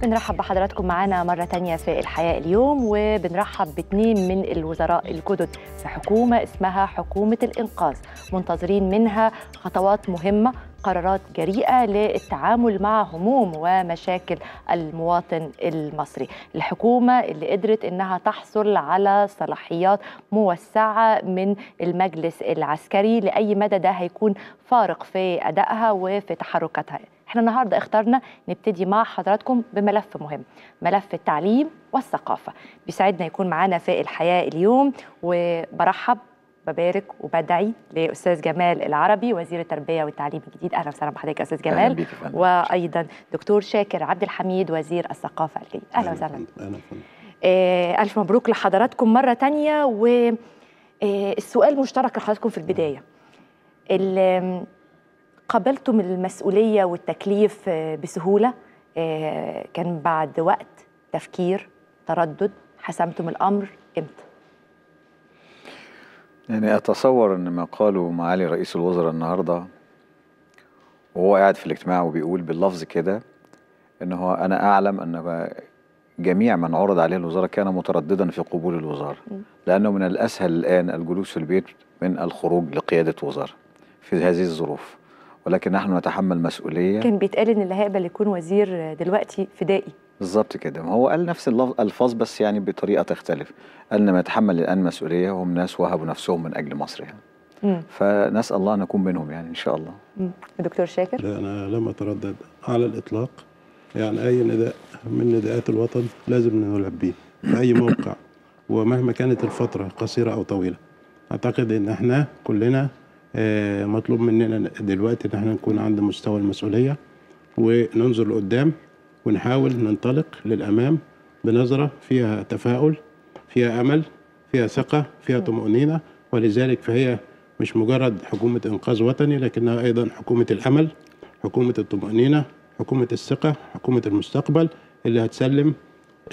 بنرحب بحضراتكم معانا مرة تانية في الحياة اليوم، وبنرحب باثنين من الوزراء الجدد في حكومة اسمها حكومة الإنقاذ، منتظرين منها خطوات مهمة، قرارات جريئة للتعامل مع هموم ومشاكل المواطن المصري. الحكومة اللي قدرت إنها تحصل على صلاحيات موسعة من المجلس العسكري، لأي مدى ده هيكون فارق في أدائها وفي تحركاتها. احنا النهارده اخترنا نبتدي مع حضراتكم بملف مهم، ملف التعليم والثقافة. بيسعدنا يكون معانا في الحياة اليوم، وبرحب ببارك وبدعي لأستاذ جمال العربي وزير التربية والتعليم الجديد. أهلا وسهلا بحضرتك أستاذ جمال. وأيضا دكتور شاكر عبد الحميد وزير الثقافة الجديد. أهلا وسهلا. ألف مبروك لحضراتكم مرة تانية. والسؤال مشترك لحضراتكم في البداية، قبلتم المسؤولية والتكليف بسهولة؟ كان بعد وقت تفكير تردد حسمتم الأمر إمتى؟ يعني أتصور أن ما قاله معالي رئيس الوزراء النهاردة وهو قاعد في الاجتماع وبيقول باللفظ كده أن هو أنا أعلم أن جميع من عرض عليه الوزارة كان مترددا في قبول الوزارة، لأنه من الأسهل الآن الجلوس في البيت من الخروج لقيادة وزارة في هذه الظروف، ولكن نحن نتحمل مسؤولية. كان بيتقال إن اللي هيقبل يكون وزير دلوقتي فدائي. بالظبط كده، هو قال نفس الألفاظ بس يعني بطريقة تختلف. قال ما يتحمل الآن مسؤولية هم ناس وهبوا نفسهم من أجل مصر يعني. فنسأل الله أن نكون منهم يعني إن شاء الله. دكتور شاكر؟ لا، أنا لم أتردد على الإطلاق. يعني أي نداء من نداءات الوطن لازم نلبيه في أي موقع، ومهما كانت الفترة قصيرة أو طويلة. أعتقد إن احنا كلنا مطلوب مننا دلوقتي إن احنا نكون عند مستوى المسؤولية وننظر لقدام ونحاول ننطلق للأمام بنظرة فيها تفاؤل، فيها أمل، فيها ثقة، فيها طمأنينة. ولذلك فهي مش مجرد حكومة إنقاذ وطني، لكنها أيضا حكومة الأمل، حكومة الطمأنينة، حكومة الثقة، حكومة المستقبل اللي هتسلم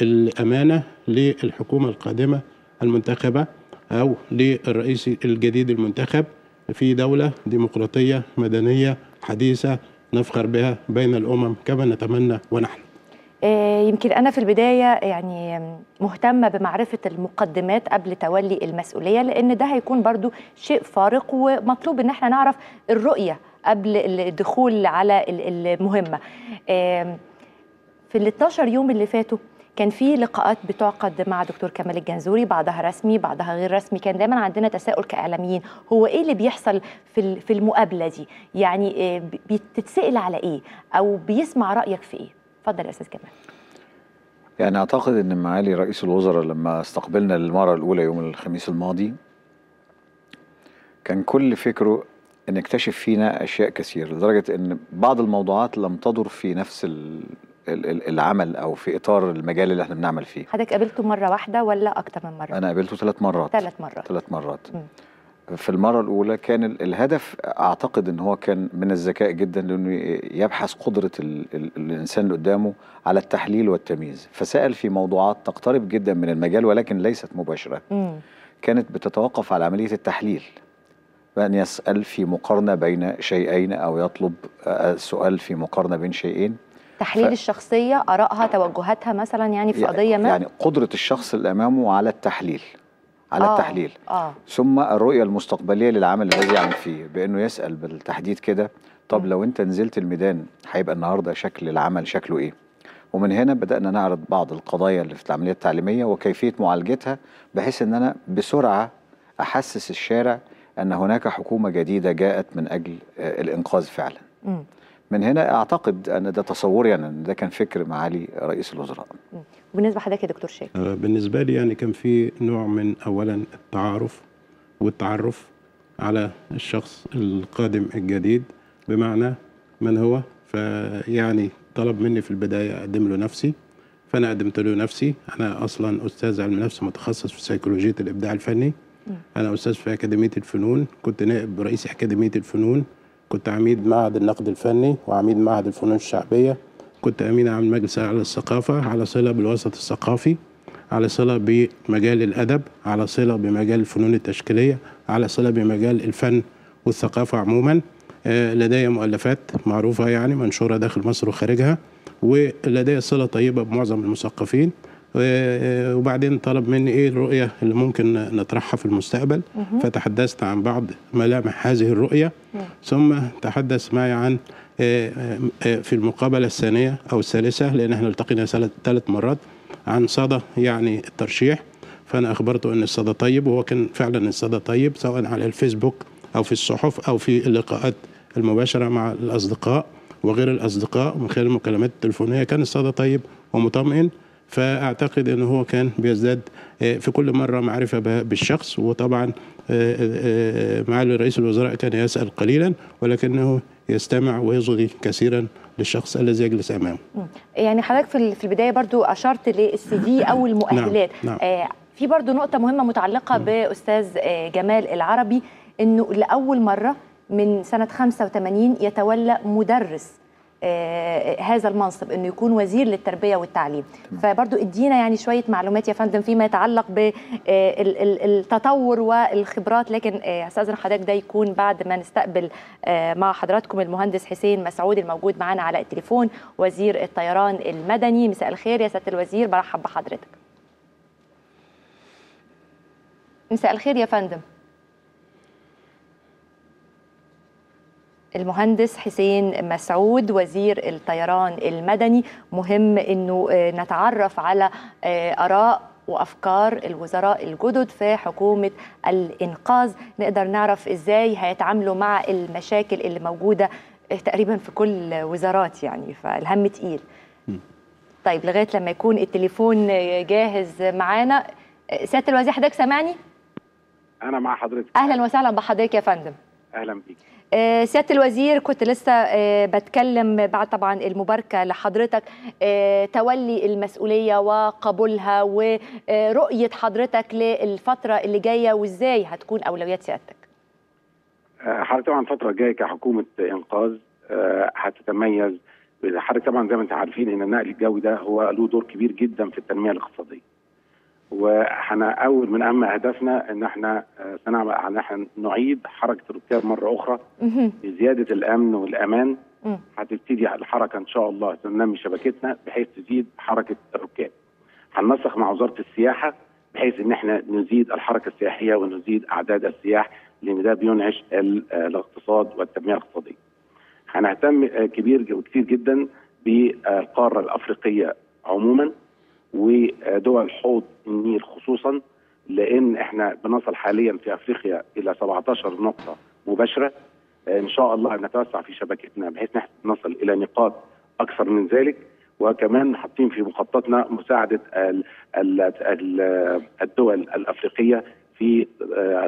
الأمانة للحكومة القادمة المنتخبة أو للرئيس الجديد المنتخب في دولة ديمقراطية مدنية حديثة نفخر بها بين الأمم كما نتمنى ونحن. يمكن أنا في البداية يعني مهتمة بمعرفة المقدمات قبل تولي المسؤولية، لأن ده هيكون برضو شيء فارق، ومطلوب إن احنا نعرف الرؤية قبل الدخول على المهمة. في ال 12 يوم اللي فاتوا كان في لقاءات بتعقد مع دكتور كمال الجنزوري، بعضها رسمي بعضها غير رسمي. كان دايما عندنا تساؤل كإعلاميين، هو ايه اللي بيحصل في المقابلة دي؟ يعني بتتسأل على ايه او بيسمع رأيك في ايه؟ اتفضل يا استاذ كمال. يعني اعتقد ان معالي رئيس الوزراء لما استقبلنا للمرة الأولى يوم الخميس الماضي كان كل فكره ان يكتشف فينا اشياء كثير، لدرجة ان بعض الموضوعات لم تدر في نفس العمل او في اطار المجال اللي احنا بنعمل فيه. حضرتك قابلته مرة واحدة ولا اكتر من مرة؟ انا قابلته 3 مرات. 3 مرات. في المرة الأولى كان الهدف أعتقد أن هو كان من الذكاء جدا، لأنه يبحث قدرة الإنسان اللي قدامه على التحليل والتمييز، فسأل في موضوعات تقترب جدا من المجال ولكن ليست مباشرة. كانت بتتوقف على عملية التحليل، بأن يسأل في مقارنة بين شيئين أو يطلب السؤال في مقارنة بين شيئين. تحليل الشخصية، آرائها، توجهاتها مثلا يعني في قضية ما؟ يعني قدرة الشخص اللي أمامه على التحليل، التحليل. ثم الرؤية المستقبلية للعمل الذي يعمل فيه، بأنه يسأل بالتحديد كده طب لو أنت نزلت الميدان هيبقى النهاردة شكل العمل شكله إيه؟ ومن هنا بدأنا نعرض بعض القضايا اللي في العملية التعليمية وكيفية معالجتها، بحيث أن أنا بسرعة أحسس الشارع أن هناك حكومة جديدة جاءت من أجل الإنقاذ فعلا. من هنا أعتقد أن ده تصوري يعني أن ده كان فكر معالي رئيس الوزراء. بالنسبة لحضرتك يا دكتور شاكر؟ بالنسبة لي يعني كان في نوع من أولا التعارف والتعرف على الشخص القادم الجديد، بمعنى من هو. فيعني طلب مني في البداية أقدم له نفسي، فأنا قدمت له نفسي. أنا أصلا أستاذ علم نفس متخصص في سيكولوجية الإبداع الفني. أنا أستاذ في أكاديمية الفنون، كنت نائب رئيس أكاديمية الفنون، كنت عميد معهد النقد الفني وعميد معهد الفنون الشعبية، كنت أمين عام مجلس على الثقافة، على صلة بالوسط الثقافي، على صلة بمجال الأدب، على صلة بمجال الفنون التشكيلية، على صلة بمجال الفن والثقافة عموما. لدي مؤلفات معروفة يعني منشورة داخل مصر وخارجها، ولدي صلة طيبة بمعظم المثقفين. وبعدين طلب مني ايه الرؤية اللي ممكن نطرحها في المستقبل، فتحدثت عن بعض ملامح هذه الرؤية، ثم تحدث معي عن في المقابلة الثانية أو الثالثة، لأن احنا التقينا 3 مرات، عن صدى يعني الترشيح. فأنا أخبرته أن الصدى طيب، وهو كان فعلا الصدى طيب، سواء على الفيسبوك أو في الصحف أو في اللقاءات المباشرة مع الأصدقاء وغير الأصدقاء من خلال المكالمات التليفونية. كان الصدى طيب ومطمئن، فأعتقد أنه هو كان بيزداد في كل مرة معرفة بالشخص. وطبعا معالي رئيس الوزراء كان يسأل قليلا، ولكنه يستمع ويصغي كثيرا للشخص الذي يجلس أمامه. يعني حضرتك في البداية برضو أشرت للسي في أو المؤهلات. نعم. في برضو نقطة مهمة متعلقة بأستاذ جمال العربي، أنه لأول مرة من سنة 85 يتولى مدرس هذا المنصب، انه يكون وزير للتربيه والتعليم. فبرضو ادينا يعني شويه معلومات يا فندم فيما يتعلق بالتطور والخبرات، لكن استاذن حضرتك ده يكون بعد ما نستقبل مع حضراتكم المهندس حسين مسعود الموجود معنا على التليفون، وزير الطيران المدني. مساء الخير يا سياده الوزير، برحب بحضرتك. مساء الخير يا فندم. المهندس حسين مسعود وزير الطيران المدني، مهم انه نتعرف على آراء وافكار الوزراء الجدد في حكومة الانقاذ، نقدر نعرف ازاي هيتعاملوا مع المشاكل اللي موجودة تقريبا في كل وزارات، يعني فالهم تقيل. طيب لغاية لما يكون التليفون جاهز معانا، سيادة الوزير حضرتك سامعني؟ أنا مع حضرتك. أهلا وسهلا بحضرتك يا فندم. أهلا بيك. سيادة الوزير، كنت لسه بتكلم بعد طبعا المباركة لحضرتك، تولي المسؤولية وقبولها ورؤية حضرتك للفترة اللي جاية، وازاي هتكون أولويات سيادتك؟ حضرتك طبعا الفترة الجاية كحكومة إنقاذ هتتميز. حضرتك طبعا زي ما انتم عارفين ان النقل الجوي ده هو له دور كبير جدا في التنمية الاقتصادية، واحنا اول من اهم اهدافنا ان احنا سنعمل ان احنا نعيد حركه الركاب مره اخرى بزياده الامن والامان. هتبتدي الحركه ان شاء الله تنمي شبكتنا بحيث تزيد حركه الركاب. هننسق مع وزاره السياحه بحيث ان احنا نزيد الحركه السياحيه ونزيد اعداد السياح، لان ده بينعش الاقتصاد والتنميه الاقتصاديه. هنهتم كتير جدا بالقاره الافريقيه عموما ودول حوض النيل خصوصا، لان احنا بنصل حاليا في افريقيا الى 17 نقطه مباشره. ان شاء الله نتوسع في شبكتنا بحيث نصل الى نقاط اكثر من ذلك، وكمان حاطين في مخططنا مساعده الدول الافريقيه في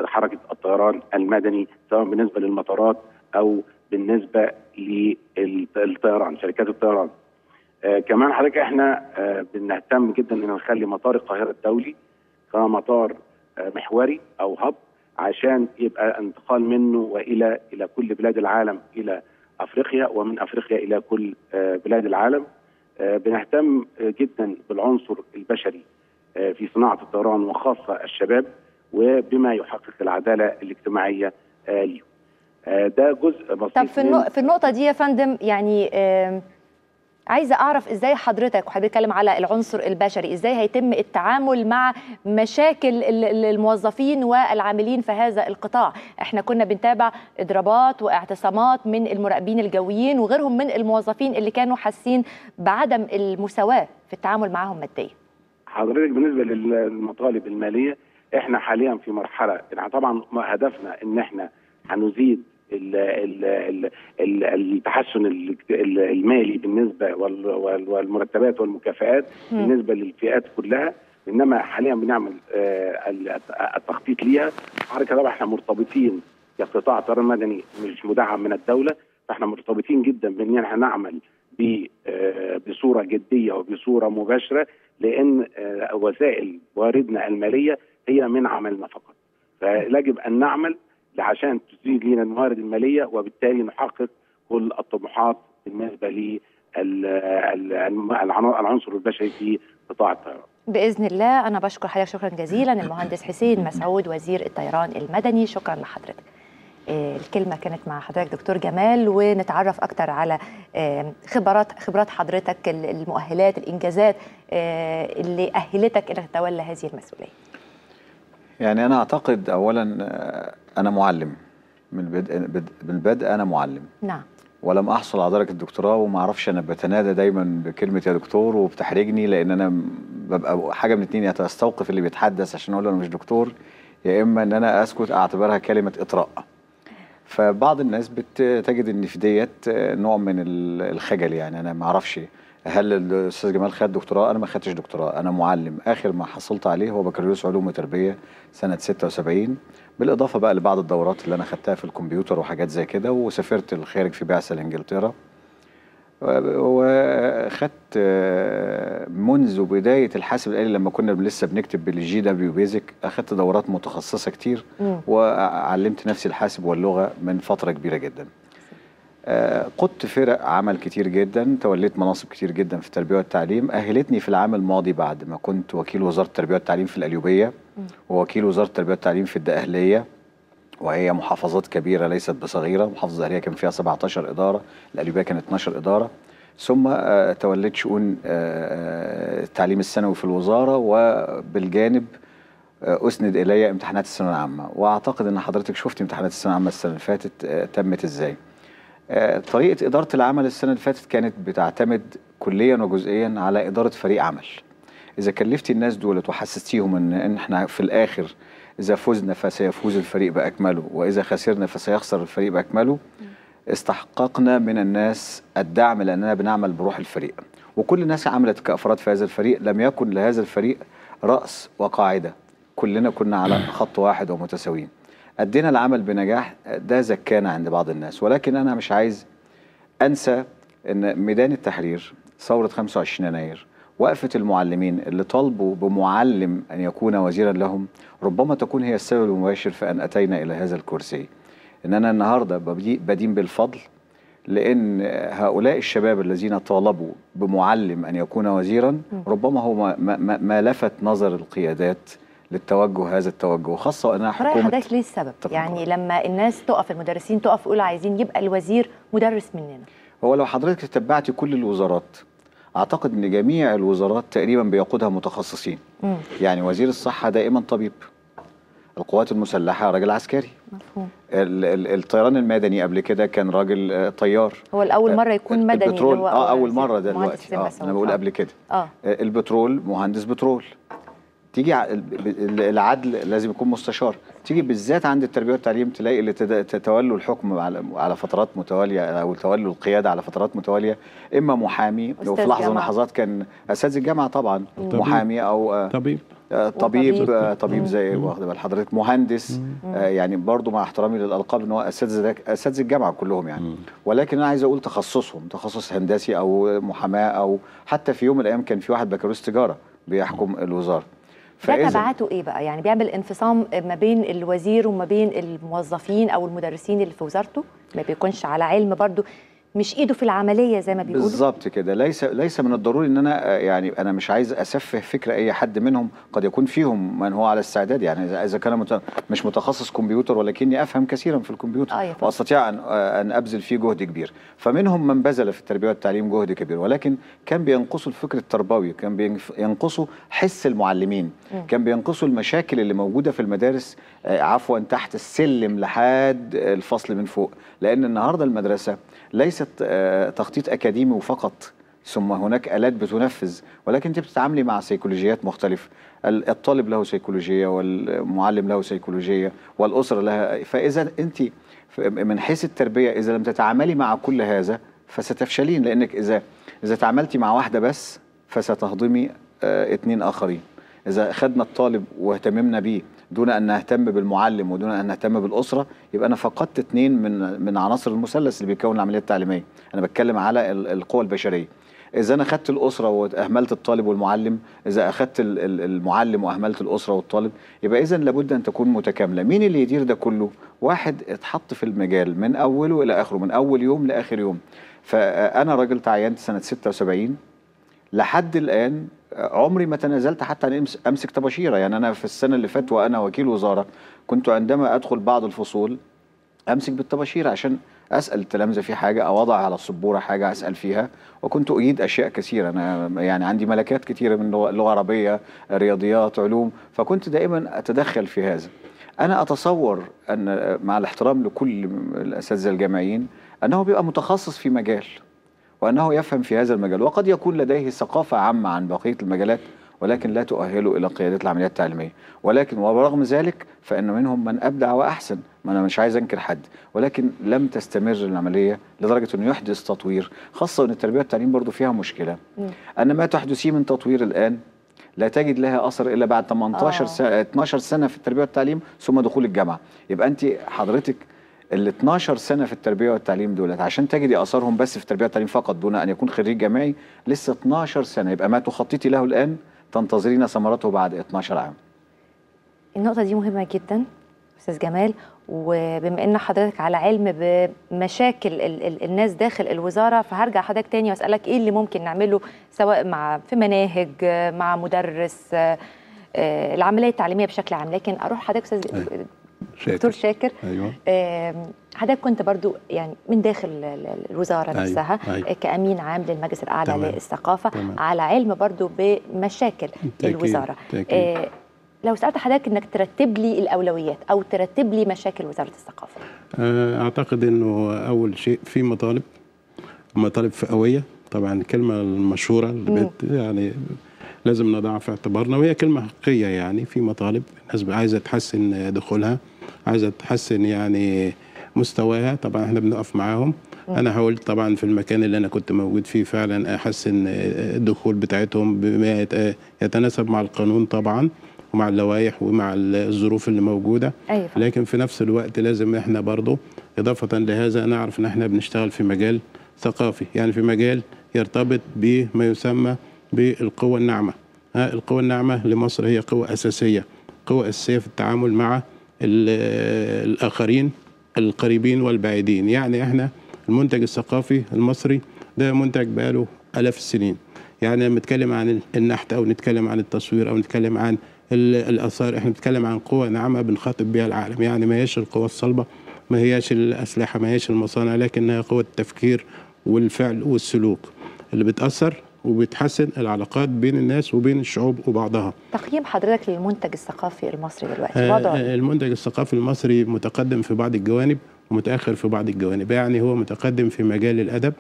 حركه الطيران المدني، سواء بالنسبه للمطارات او بالنسبه للطيران، شركات الطيران. كمان حضرتك احنا بنهتم جدا ان نخلي مطار القاهره الدولي كمطار محوري او هب، عشان يبقى انتقال منه والى كل بلاد العالم الى افريقيا، ومن افريقيا الى كل بلاد العالم. بنهتم جدا بالعنصر البشري في صناعه الطيران وخاصه الشباب، وبما يحقق العداله الاجتماعيه ليهم. ده جزء بسيط. طب في النقطه دي يا فندم، يعني عايزه اعرف ازاي حضرتك بتتكلم على العنصر البشري، ازاي هيتم التعامل مع مشاكل الموظفين والعاملين في هذا القطاع؟ احنا كنا بنتابع اضرابات واعتصامات من المراقبين الجويين وغيرهم من الموظفين اللي كانوا حاسين بعدم المساواة في التعامل معهم ماديا. حضرتك بالنسبه للمطالب الماليه، احنا حاليا في مرحله طبعا هدفنا ان احنا هنزيد التحسن المالي بالنسبه والمرتبات والمكافآت بالنسبه للفئات كلها، انما حاليا بنعمل التخطيط ليها. حضرتك طبعا احنا مرتبطين كقطاع الطيران المدني مش مدعم من الدوله، فاحنا مرتبطين جدا بان احنا نعمل بصوره جديه وبصوره مباشره، لان وسائل واردنا الماليه هي من عملنا فقط، فيجب ان نعمل عشان تزيد لنا الموارد الماليه، وبالتالي نحقق كل الطموحات بالنسبه للعنصر البشري في قطاع الطيران. باذن الله. انا بشكر حضرتك شكرا جزيلا المهندس حسين مسعود وزير الطيران المدني، شكرا لحضرتك. الكلمة كانت مع حضرتك دكتور جمال، ونتعرف أكتر على خبرات حضرتك، المؤهلات، الإنجازات اللي أهلتك إنك تتولى هذه المسؤولية. يعني أنا أعتقد أولا أنا معلم من البدء أنا معلم. نعم. ولم أحصل على درجة الدكتوراه، وما أعرفش، أنا بتنادى دايما بكلمة يا دكتور وبتحرجني، لأن أنا ببقى حاجة من اتنين: يا أستوقف اللي بيتحدث عشان أقول له أنا مش دكتور، يا إما إن أنا أسكت أعتبرها كلمة إطراء. فبعض الناس بتجد إن في ديت نوع من الخجل. يعني أنا ما أعرفش هل الأستاذ جمال خد دكتوراه؟ أنا ما خدتش دكتوراه، أنا معلم. آخر ما حصلت عليه هو بكالوريوس علوم وتربية سنة 76، بالإضافة بقى لبعض الدورات اللي أنا خدتها في الكمبيوتر وحاجات زي كده، وسافرت الخارج في بعثة لإنجلترا، وخدت منذ بداية الحاسب الآلي لما كنا لسه بنكتب بالجي دبليو بيزك، أخدت دورات متخصصة كتير، وعلمت نفسي الحاسب واللغة من فترة كبيرة جدا. قدت فرق عمل كتير جدا، توليت مناصب كتير جدا في التربية والتعليم، أهلتني في العام الماضي بعد ما كنت وكيل وزارة التربية والتعليم في القليوبية، ووكيل وزارة التربية والتعليم في الدقهلية، وهي محافظات كبيرة ليست بصغيرة. محافظة الدقهلية كان فيها 17 إدارة، القليوبية كانت 12 إدارة. ثم توليت شؤون التعليم الثانوي في الوزارة، وبالجانب أسند إلي امتحانات الثانوية العامة. وأعتقد أن حضرتك شفت امتحانات الثانوية العامة السنة اللي فاتت تمت إزاي. طريقة إدارة العمل السنة اللي فاتت كانت بتعتمد كليا وجزئيا على إدارة فريق عمل. إذا كلفتي الناس دولت وحسستيهم إن إحنا في الآخر إذا فزنا فسيفوز الفريق بأكمله، وإذا خسرنا فسيخسر الفريق بأكمله، استحققنا من الناس الدعم، لأننا بنعمل بروح الفريق، وكل الناس عملت كأفراد في هذا الفريق. لم يكن لهذا الفريق رأس وقاعدة، كلنا كنا على خط واحد ومتساويين. أدينا العمل بنجاح، ده زكانا عند بعض الناس. ولكن أنا مش عايز أنسى أن ميدان التحرير، ثورة 25 يناير، وقفة المعلمين اللي طالبوا بمعلم أن يكون وزيرا لهم، ربما تكون هي السبب المباشر في أن أتينا إلى هذا الكرسي. إن أنا النهاردة بدين بالفضل، لأن هؤلاء الشباب الذين طالبوا بمعلم أن يكون وزيرا، ربما هو ما لفت نظر القيادات للتوجه، هذا التوجه، خاصة وأنها حكومة. حضرتك ليه السبب؟ يعني لما الناس تقف، المدرسين تقف يقولوا عايزين يبقى الوزير مدرس مننا. هو لو حضرتك تتبعتي كل الوزارات، أعتقد أن جميع الوزارات تقريبا بيقودها متخصصين. يعني وزير الصحة دائما طبيب، القوات المسلحة راجل عسكري، مفهوم. الطيران المدني قبل كده كان راجل طيار. هو الأول مرة يكون مدني. البترول أول مرة دلوقتي. أنا بقول قبل كده. البترول مهندس بترول. تيجي العدل لازم يكون مستشار. تيجي بالذات عند التربية والتعليم تلاقي اللي تتولوا الحكم على فترات متوالية، أو تولوا القيادة على فترات متوالية، إما محامي، وفي لحظة من اللحظات كان أساتذة الجامعة طبعا، محامي أو طبيب زي واخد بال حضرتك، مهندس. يعني برضو مع احترامي للألقاب إن هو أساتذة الجامعة كلهم يعني. ولكن أنا عايز أقول تخصصهم تخصص هندسي أو محاماة، أو حتى في يوم من الأيام كان في واحد بكالوريوس تجارة بيحكم الوزارة. ده تبعاته ايه بقى؟ يعني بيعمل انفصام ما بين الوزير وما بين الموظفين او المدرسين اللي في وزارته، ما بيكونش على علم برضو، مش ايده في العمليه زي ما بيقولوا. بالظبط كده. ليس من الضروري ان انا، يعني انا مش عايز اسفه فكره اي حد منهم، قد يكون فيهم من هو على استعداد. يعني اذا كان مش متخصص كمبيوتر، ولكني افهم كثيرا في الكمبيوتر، واستطيع ان ابذل فيه جهد كبير. فمنهم من بذل في التربيه والتعليم جهد كبير، ولكن كان بينقصوا الفكر التربوي، كان بينقصوا حس المعلمين، كان بينقصوا المشاكل اللي موجوده في المدارس، عفوا تحت السلم لحد الفصل من فوق. لان النهارده المدرسه ليست تخطيط أكاديمي وفقط، ثم هناك آلات بتنفذ، ولكن أنت بتتعاملي مع سيكولوجيات مختلفة. الطالب له سيكولوجية، والمعلم له سيكولوجية، والأسرة لها. فإذا أنت من حيث التربية إذا لم تتعاملي مع كل هذا فستفشلين، لأنك إذا تعاملتي مع واحدة بس فستهضمي 2 آخرين. إذا أخذنا الطالب واهتممنا بيه دون أن نهتم بالمعلم ودون أن نهتم بالأسرة، يبقى أنا فقدت 2 من عناصر المثلث اللي بيكون العملية التعليمية. أنا بتكلم على القوى البشرية. إذا أنا أخذت الأسرة وأهملت الطالب والمعلم، إذا أخذت المعلم وأهملت الأسرة والطالب، يبقى إذن لابد أن تكون متكاملة. مين اللي يدير ده كله؟ واحد اتحط في المجال من أوله إلى آخره، من أول يوم لآخر يوم. فأنا راجل تعينت سنة 76 لحد الآن، عمري ما تنازلت حتى أن أمسك طباشيرة. يعني أنا في السنة اللي فاتت وأنا وكيل وزارة كنت عندما أدخل بعض الفصول امسك بالطباشير عشان اسال التلامذه في حاجه، او اضع على السبوره حاجه اسال فيها. وكنت اجيد اشياء كثيره، انا يعني عندي ملكات كثيره من لغه عربيه، رياضيات، علوم، فكنت دائما اتدخل في هذا. انا اتصور ان مع الاحترام لكل الاساتذه الجامعيين انه بيبقى متخصص في مجال، وانه يفهم في هذا المجال، وقد يكون لديه ثقافه عامه عن بقيه المجالات ولكن لا تؤهله الى قياده العمليات التعليميه. ولكن وبرغم ذلك فان منهم من ابدع واحسن، ما انا مش عايز انكر حد، ولكن لم تستمر العمليه لدرجه انه يحدث تطوير، خاصه ان التربيه والتعليم برضو فيها مشكله. ان ما تحدثيه من تطوير الان لا تجد لها اثر الا بعد 18 سنه 12 سنه في التربيه والتعليم ثم دخول الجامعه. يبقى انت حضرتك ال 12 سنه في التربيه والتعليم دولت عشان تجدي اثارهم بس في التربيه والتعليم فقط دون ان يكون خريج جامعي لسه 12 سنه. يبقى ما تخططي له الان تنتظرين ثمرته بعد 12 عام. النقطة دي مهمة جدا أستاذ جمال، وبما أن حضرتك على علم بمشاكل الناس داخل الوزارة، فهرجع حضرتك تاني وأسألك إيه اللي ممكن نعمله سواء في مناهج، مع مدرس، العملية التعليمية بشكل عام. لكن أروح حضرتك أستاذ دكتور شاكر. أيوة. حضرتك كنت برضو يعني من داخل الوزارة نفسها. أيوة. كأمين عام للمجلس الأعلى للثقافة. على علم برضو بمشاكل الوزارة. لو سألت حضرتك انك ترتب لي الاولويات او ترتب لي مشاكل وزارة الثقافة، اعتقد انه اول شيء في مطالب فئوية. طبعا الكلمة المشهورة اللي يعني لازم نضعها في اعتبارنا، وهي كلمة حقيقية. يعني في مطالب الناس عايزة تحسن دخولها، عايزة تحسن يعني مستواها، طبعا احنا بنقف معاهم. انا حاولت طبعا في المكان اللي انا كنت موجود فيه فعلا احسن الدخول بتاعتهم بما يتناسب مع القانون طبعا ومع اللوائح ومع الظروف اللي موجودة. أيوة. لكن في نفس الوقت لازم احنا برضو إضافة لهذا نعرف ان احنا بنشتغل في مجال ثقافي، يعني في مجال يرتبط بما يسمى بالقوة الناعمة. القوة الناعمة لمصر هي قوة أساسية، قوة أساسية في التعامل مع الآخرين القريبين والبعيدين. يعني احنا المنتج الثقافي المصري ده منتج بقاله آلاف السنين. يعني لما نتكلم عن النحت أو نتكلم عن التصوير أو نتكلم عن الآثار، احنا بنتكلم عن قوة ناعمة بنخاطب بها العالم. يعني ما هيش القوة الصلبة، ما هيش الأسلحة، ما هيش المصانع، لكنها قوة التفكير والفعل والسلوك اللي بتأثر وبتحسن العلاقات بين الناس وبين الشعوب وبعضها. تقييم حضرتك للمنتج الثقافي المصري دلوقتي وضعه؟ المنتج الثقافي المصري متقدم في بعض الجوانب ومتأخر في بعض الجوانب. يعني هو متقدم في مجال الأدب،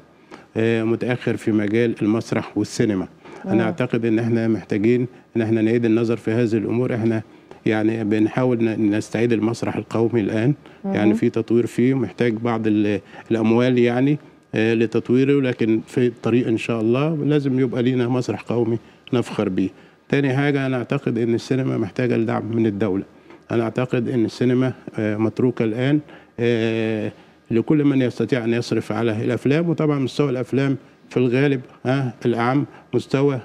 متأخر في مجال المسرح والسينما. أنا أعتقد إن إحنا محتاجين إن إحنا نعيد النظر في هذه الأمور. إحنا يعني بنحاول نستعيد المسرح القومي الآن. يعني في تطوير فيه، محتاج بعض الأموال يعني لتطويره، لكن في الطريق إن شاء الله لازم يبقى لينا مسرح قومي نفخر به. تاني حاجة، أنا أعتقد إن السينما محتاجة لدعم من الدولة. أنا أعتقد إن السينما متروكة الآن لكل من يستطيع أن يصرف على الأفلام. وطبعا مستوى الأفلام في الغالب الأعم مستوى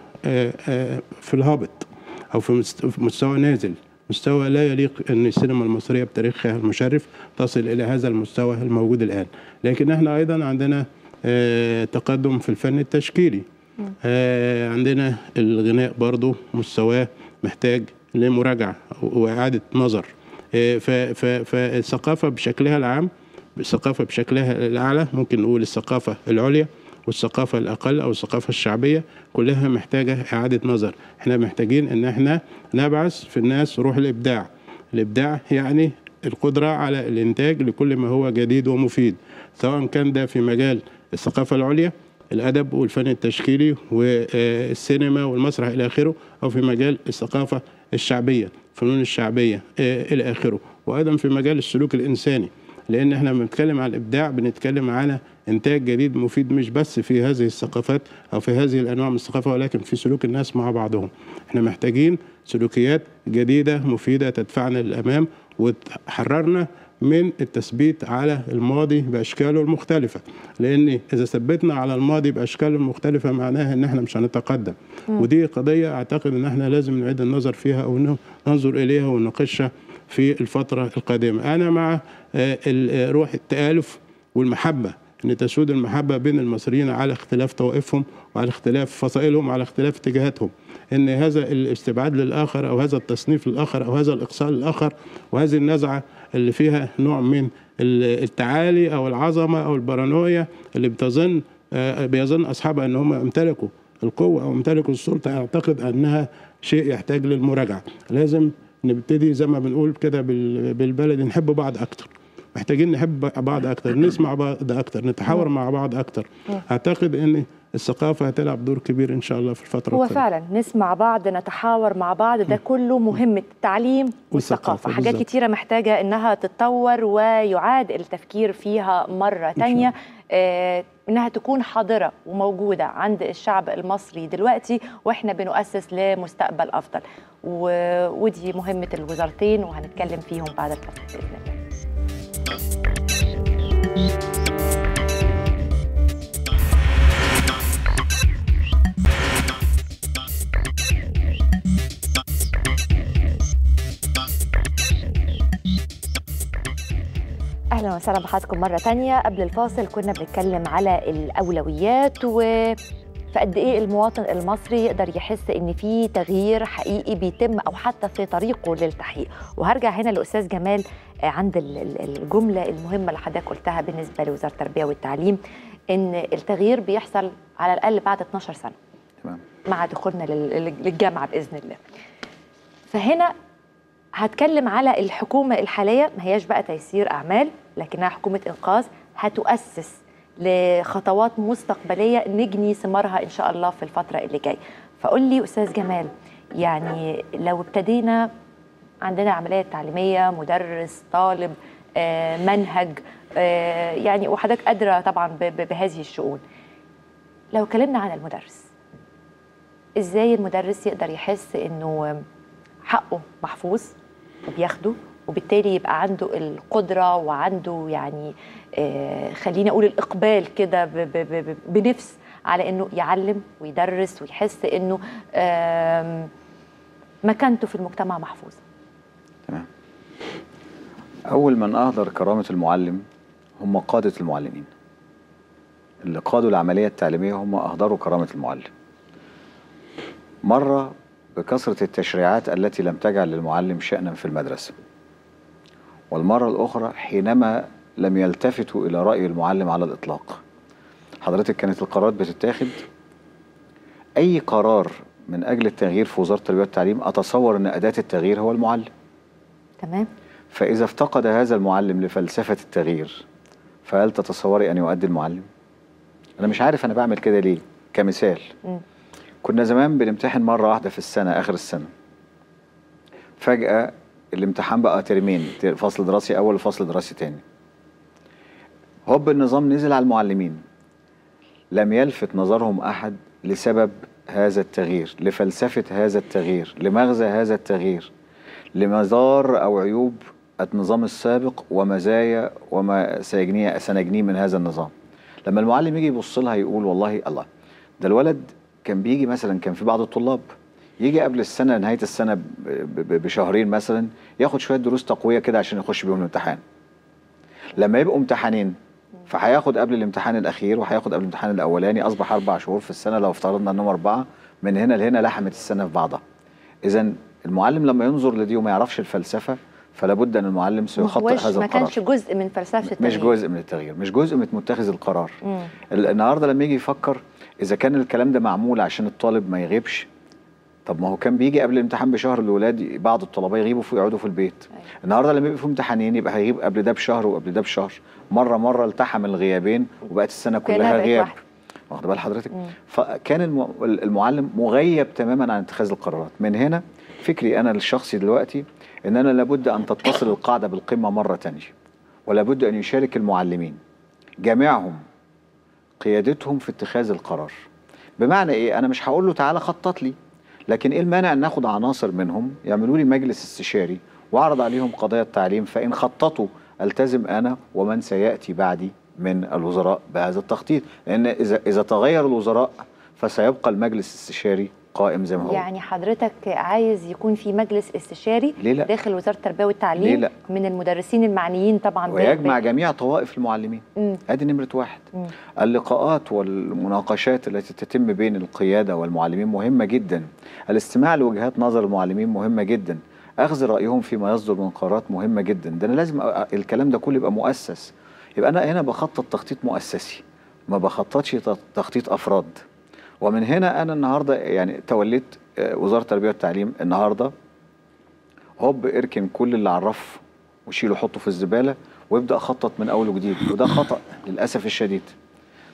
في الهابط أو في مستوى نازل، مستوى لا يليق أن السينما المصرية بتاريخها المشرف تصل إلى هذا المستوى الموجود الآن. لكن احنا أيضا عندنا تقدم في الفن التشكيلي. عندنا الغناء برضو مستواه محتاج لمراجعة وإعادة نظر. فالثقافة بشكلها العام، الثقافة بشكلها الأعلى، ممكن نقول الثقافة العليا والثقافة الأقل أو الثقافة الشعبية، كلها محتاجة إعادة نظر. احنا محتاجين ان احنا نبعث في الناس روح الإبداع. الإبداع يعني القدرة على الإنتاج لكل ما هو جديد ومفيد، سواء كان ده في مجال الثقافة العليا، الأدب والفن التشكيلي والسينما والمسرح إلى آخره، أو في مجال الثقافة الشعبية، الفنون الشعبية إلى آخره، وأيضا في مجال السلوك الإنساني. لأن احنا بنتكلم على الإبداع بنتكلم على إنتاج جديد مفيد، مش بس في هذه الثقافات أو في هذه الأنواع من الثقافة، ولكن في سلوك الناس مع بعضهم. احنا محتاجين سلوكيات جديدة مفيدة تدفعنا للأمام وتحررنا من التثبيت على الماضي بأشكاله المختلفة. لأن إذا ثبتنا على الماضي بأشكاله المختلفة معناها إن احنا مش هنتقدم. ودي قضية أعتقد إن احنا لازم نعيد النظر فيها أو ننظر إليها ونناقشها في الفترة القادمة. أنا مع روح التآلف والمحبة، أن تسود المحبة بين المصريين على اختلاف طوائفهم وعلى اختلاف فصائلهم وعلى اختلاف اتجاهاتهم. أن هذا الاستبعاد للآخر أو هذا التصنيف للآخر أو هذا الإقصاء للآخر وهذه النزعة اللي فيها نوع من التعالي او العظمه او البارانويا اللي بيظن اصحابها ان هم امتلكوا القوه او امتلكوا السلطه. اعتقد انها شيء يحتاج للمراجعه. لازم نبتدي زي ما بنقول كده بالبلد نحب بعض اكتر، محتاجين نحب بعض اكتر، نسمع بعض اكتر، نتحاور مع بعض اكتر. اعتقد ان الثقافه هتلعب دور كبير ان شاء الله في الفتره هو فعلا نسمع بعض، نتحاور مع بعض، ده كله مهم. التعليم والثقافه حاجات كتيره محتاجه انها تتطور ويعاد التفكير فيها مره تانية، انها تكون حاضره وموجوده عند الشعب المصري دلوقتي، واحنا بنؤسس لمستقبل افضل. ودي مهمه الوزارتين وهنتكلم فيهم بعد الفصل باذن الله. أهلا وسهلا بحضراتكم مرة تانية. قبل الفاصل كنا بنتكلم على الأولويات فقد إيه المواطن المصري يقدر يحس إن في تغيير حقيقي بيتم أو حتى في طريقه للتحقيق. وهرجع هنا لأستاذ جمال عند الجملة المهمة اللي حضرتك قلتها بالنسبة لوزارة التربية والتعليم، إن التغيير بيحصل على الأقل بعد 12 سنة مع دخولنا للجامعة بإذن الله. فهنا هتكلم على الحكومة الحالية، ما هياش بقى تيسير أعمال لكنها حكومة إنقاذ هتؤسس لخطوات مستقبلية نجني ثمارها إن شاء الله في الفترة اللي جاية. فقول لي أستاذ جمال، يعني لو ابتدينا عندنا عملية تعليمية، مدرس، طالب، منهج، يعني وحضرتك أدرى طبعا بهذه الشؤون، لو اتكلمنا عن المدرس، إزاي المدرس يقدر يحس إنه حقه محفوظ وبياخده، وبالتالي يبقى عنده القدرة وعنده يعني خليني أقول الإقبال كده بنفس على إنه يعلم ويدرس ويحس إنه مكانته في المجتمع محفوظة؟ تمام. أول من أهدر كرامة المعلم هم قادة المعلمين. اللي قادوا العملية التعليمية هم أهدروا كرامة المعلم. مرة بكثرة التشريعات التي لم تجعل للمعلم شأنا في المدرسة، والمرة الأخرى حينما لم يلتفتوا إلى رأي المعلم على الإطلاق. حضرتك كانت القرارات بتتاخد، أي قرار من أجل التغيير في وزارة التربية والتعليم أتصور أن أداة التغيير هو المعلم. تمام. فإذا افتقد هذا المعلم لفلسفة التغيير، فهل تتصوري أن يؤدي المعلم؟ أنا مش عارف أنا بعمل كده ليه. كمثال، كنا زمان بنمتحن مرة واحدة في السنة آخر السنة، فجأة الامتحان بقى ترمين، فصل دراسي أول وفصل دراسي تاني. هوب النظام نزل على المعلمين، لم يلفت نظرهم أحد لسبب هذا التغيير، لفلسفة هذا التغيير، لمغزى هذا التغيير، لمزار أو عيوب النظام السابق ومزايا وما سنجنيه من هذا النظام. لما المعلم يجي يبص لها يقول والله الله ده الولد كان بيجي مثلا، كان في بعض الطلاب يجي قبل السنة نهاية السنة بشهرين مثلا ياخد شوية دروس تقوية كده عشان يخش بيهم الامتحان. لما يبقوا امتحانين فهياخد قبل الامتحان الأخير وهياخد قبل الامتحان الأولاني، أصبح 4 شهور في السنة لو افترضنا أنهم 4، من هنا لهنا لحمت السنة في بعضها. إذن المعلم لما ينظر لدي وما يعرفش الفلسفة فلا بد أن المعلم سيخطئ هذا القرار. ما كانش جزء من فلسفة التغيير، مش جزء من التغيير، مش جزء من متخذ القرار. النهارده لما يجي يفكر إذا كان الكلام ده معمول عشان الطالب ما يغيبش، طب ما هو كان بيجي قبل الامتحان بشهر الولاد بعض الطلبه يغيبوا ويقعدوا في البيت. النهارده لما يبقى في امتحانين يبقى هيغيب قبل ده بشهر وقبل ده بشهر، مره التحم الغيابين وبقت السنه كلها غياب. واخد بال حضرتك؟ فكان المعلم مغيب تماما عن اتخاذ القرارات. من هنا فكري انا الشخصي دلوقتي ان انا لابد ان تتصل القاعده بالقمه مره ثانيه، ولابد ان يشارك المعلمين جميعهم قيادتهم في اتخاذ القرار. بمعنى ايه؟ انا مش هقول له تعالى خطط لي، لكن ايه المانع ان ناخد عناصر منهم يعملوا لي مجلس استشاري واعرض عليهم قضايا التعليم، فان خططوا التزم انا ومن سياتي بعدي من الوزراء بهذا التخطيط، لان اذا تغير الوزراء فسيبقى المجلس الاستشاري قائم زي ما هو. يعني حضرتك عايز يكون في مجلس استشاري داخل وزارة التربية والتعليم من المدرسين المعنيين طبعا، ويجمع جميع طوائف المعلمين. ادي نمرة 1. اللقاءات والمناقشات التي تتم بين القيادة والمعلمين مهمة جدا. الاستماع لوجهات نظر المعلمين مهمة جدا. اخذ رايهم فيما يصدر من قرارات مهمه جدا. ده انا لازم الكلام ده كله يبقى مؤسس، يبقى انا هنا بخطط تخطيط مؤسسي، ما بخططش تخطيط افراد. ومن هنا انا النهارده يعني توليت وزاره التربيه والتعليم. النهارده هوب اركن كل اللي على الرف وشيله حطه في الزباله وابدا اخطط من اول وجديد، وده خطا للاسف الشديد.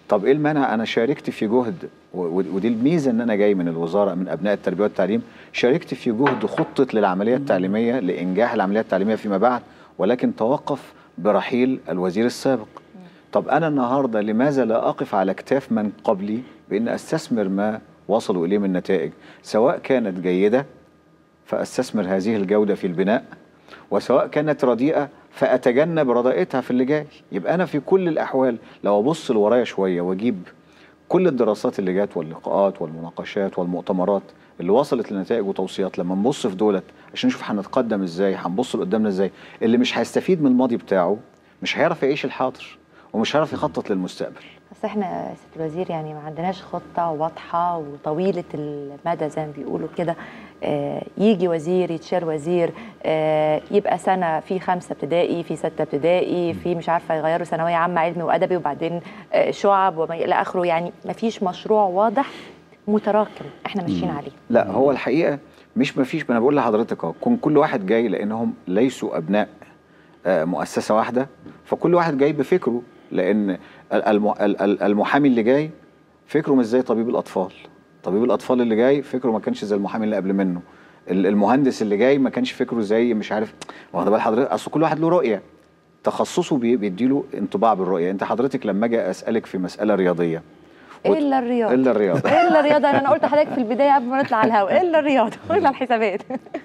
طب ايه المانع؟ انا شاركت في جهد، ودي الميزه ان انا جاي من الوزاره من ابناء التربيه والتعليم، شاركت في جهد خطه للعمليه التعليميه لانجاح العمليه التعليميه فيما بعد، ولكن توقف برحيل الوزير السابق. طب انا النهارده لماذا لا اقف على اكتاف من قبلي بان استثمر ما وصلوا اليه من نتائج، سواء كانت جيده فاستثمر هذه الجوده في البناء، وسواء كانت رديئه فاتجنب ردائتها في اللي جاي. يبقى انا في كل الاحوال لو ابص لورايا شويه واجيب كل الدراسات اللي جات واللقاءات والمناقشات والمؤتمرات اللي وصلت لنتائج وتوصيات، لما نبص في دولت عشان نشوف هنتقدم ازاي، هنبص لقدامنا ازاي. اللي مش هيستفيد من الماضي بتاعه مش هيعرف يعيش الحاضر ومش هيعرف يخطط للمستقبل. بس احنا ست الوزير يعني ما عندناش خطه واضحه وطويله المدى زي ما بيقولوا كده. يجي وزير يتشال وزير، يبقى سنه في 5 ابتدائي، في 6 ابتدائي، في مش عارفه يغيروا ثانويه عامه علمي وادبي وبعدين شعب وما الى اخره. يعني ما فيش مشروع واضح متراكم احنا ماشيين عليه. لا هو الحقيقه مش ما فيش، ما انا بقول لحضرتك اهو، كل واحد جاي لانهم ليسوا ابناء مؤسسه واحده، فكل واحد جاي بفكره. لان المحامي اللي جاي فكره مش زي طبيب الاطفال، طبيب الاطفال اللي جاي فكره ما كانش زي المحامي اللي قبل منه، المهندس اللي جاي ما كانش فكره زي مش عارف. واخد بال حضرتك؟ اصل كل واحد له رؤيه، تخصصه بيديله انطباع بالرؤيه. انت حضرتك لما اجي اسالك في مساله رياضيه الا الرياضه الا الرياضه الا الرياضه، انا قلت لحضرتك في البدايه قبل ما نطلع على الهواء الا الرياضه الا الحسابات.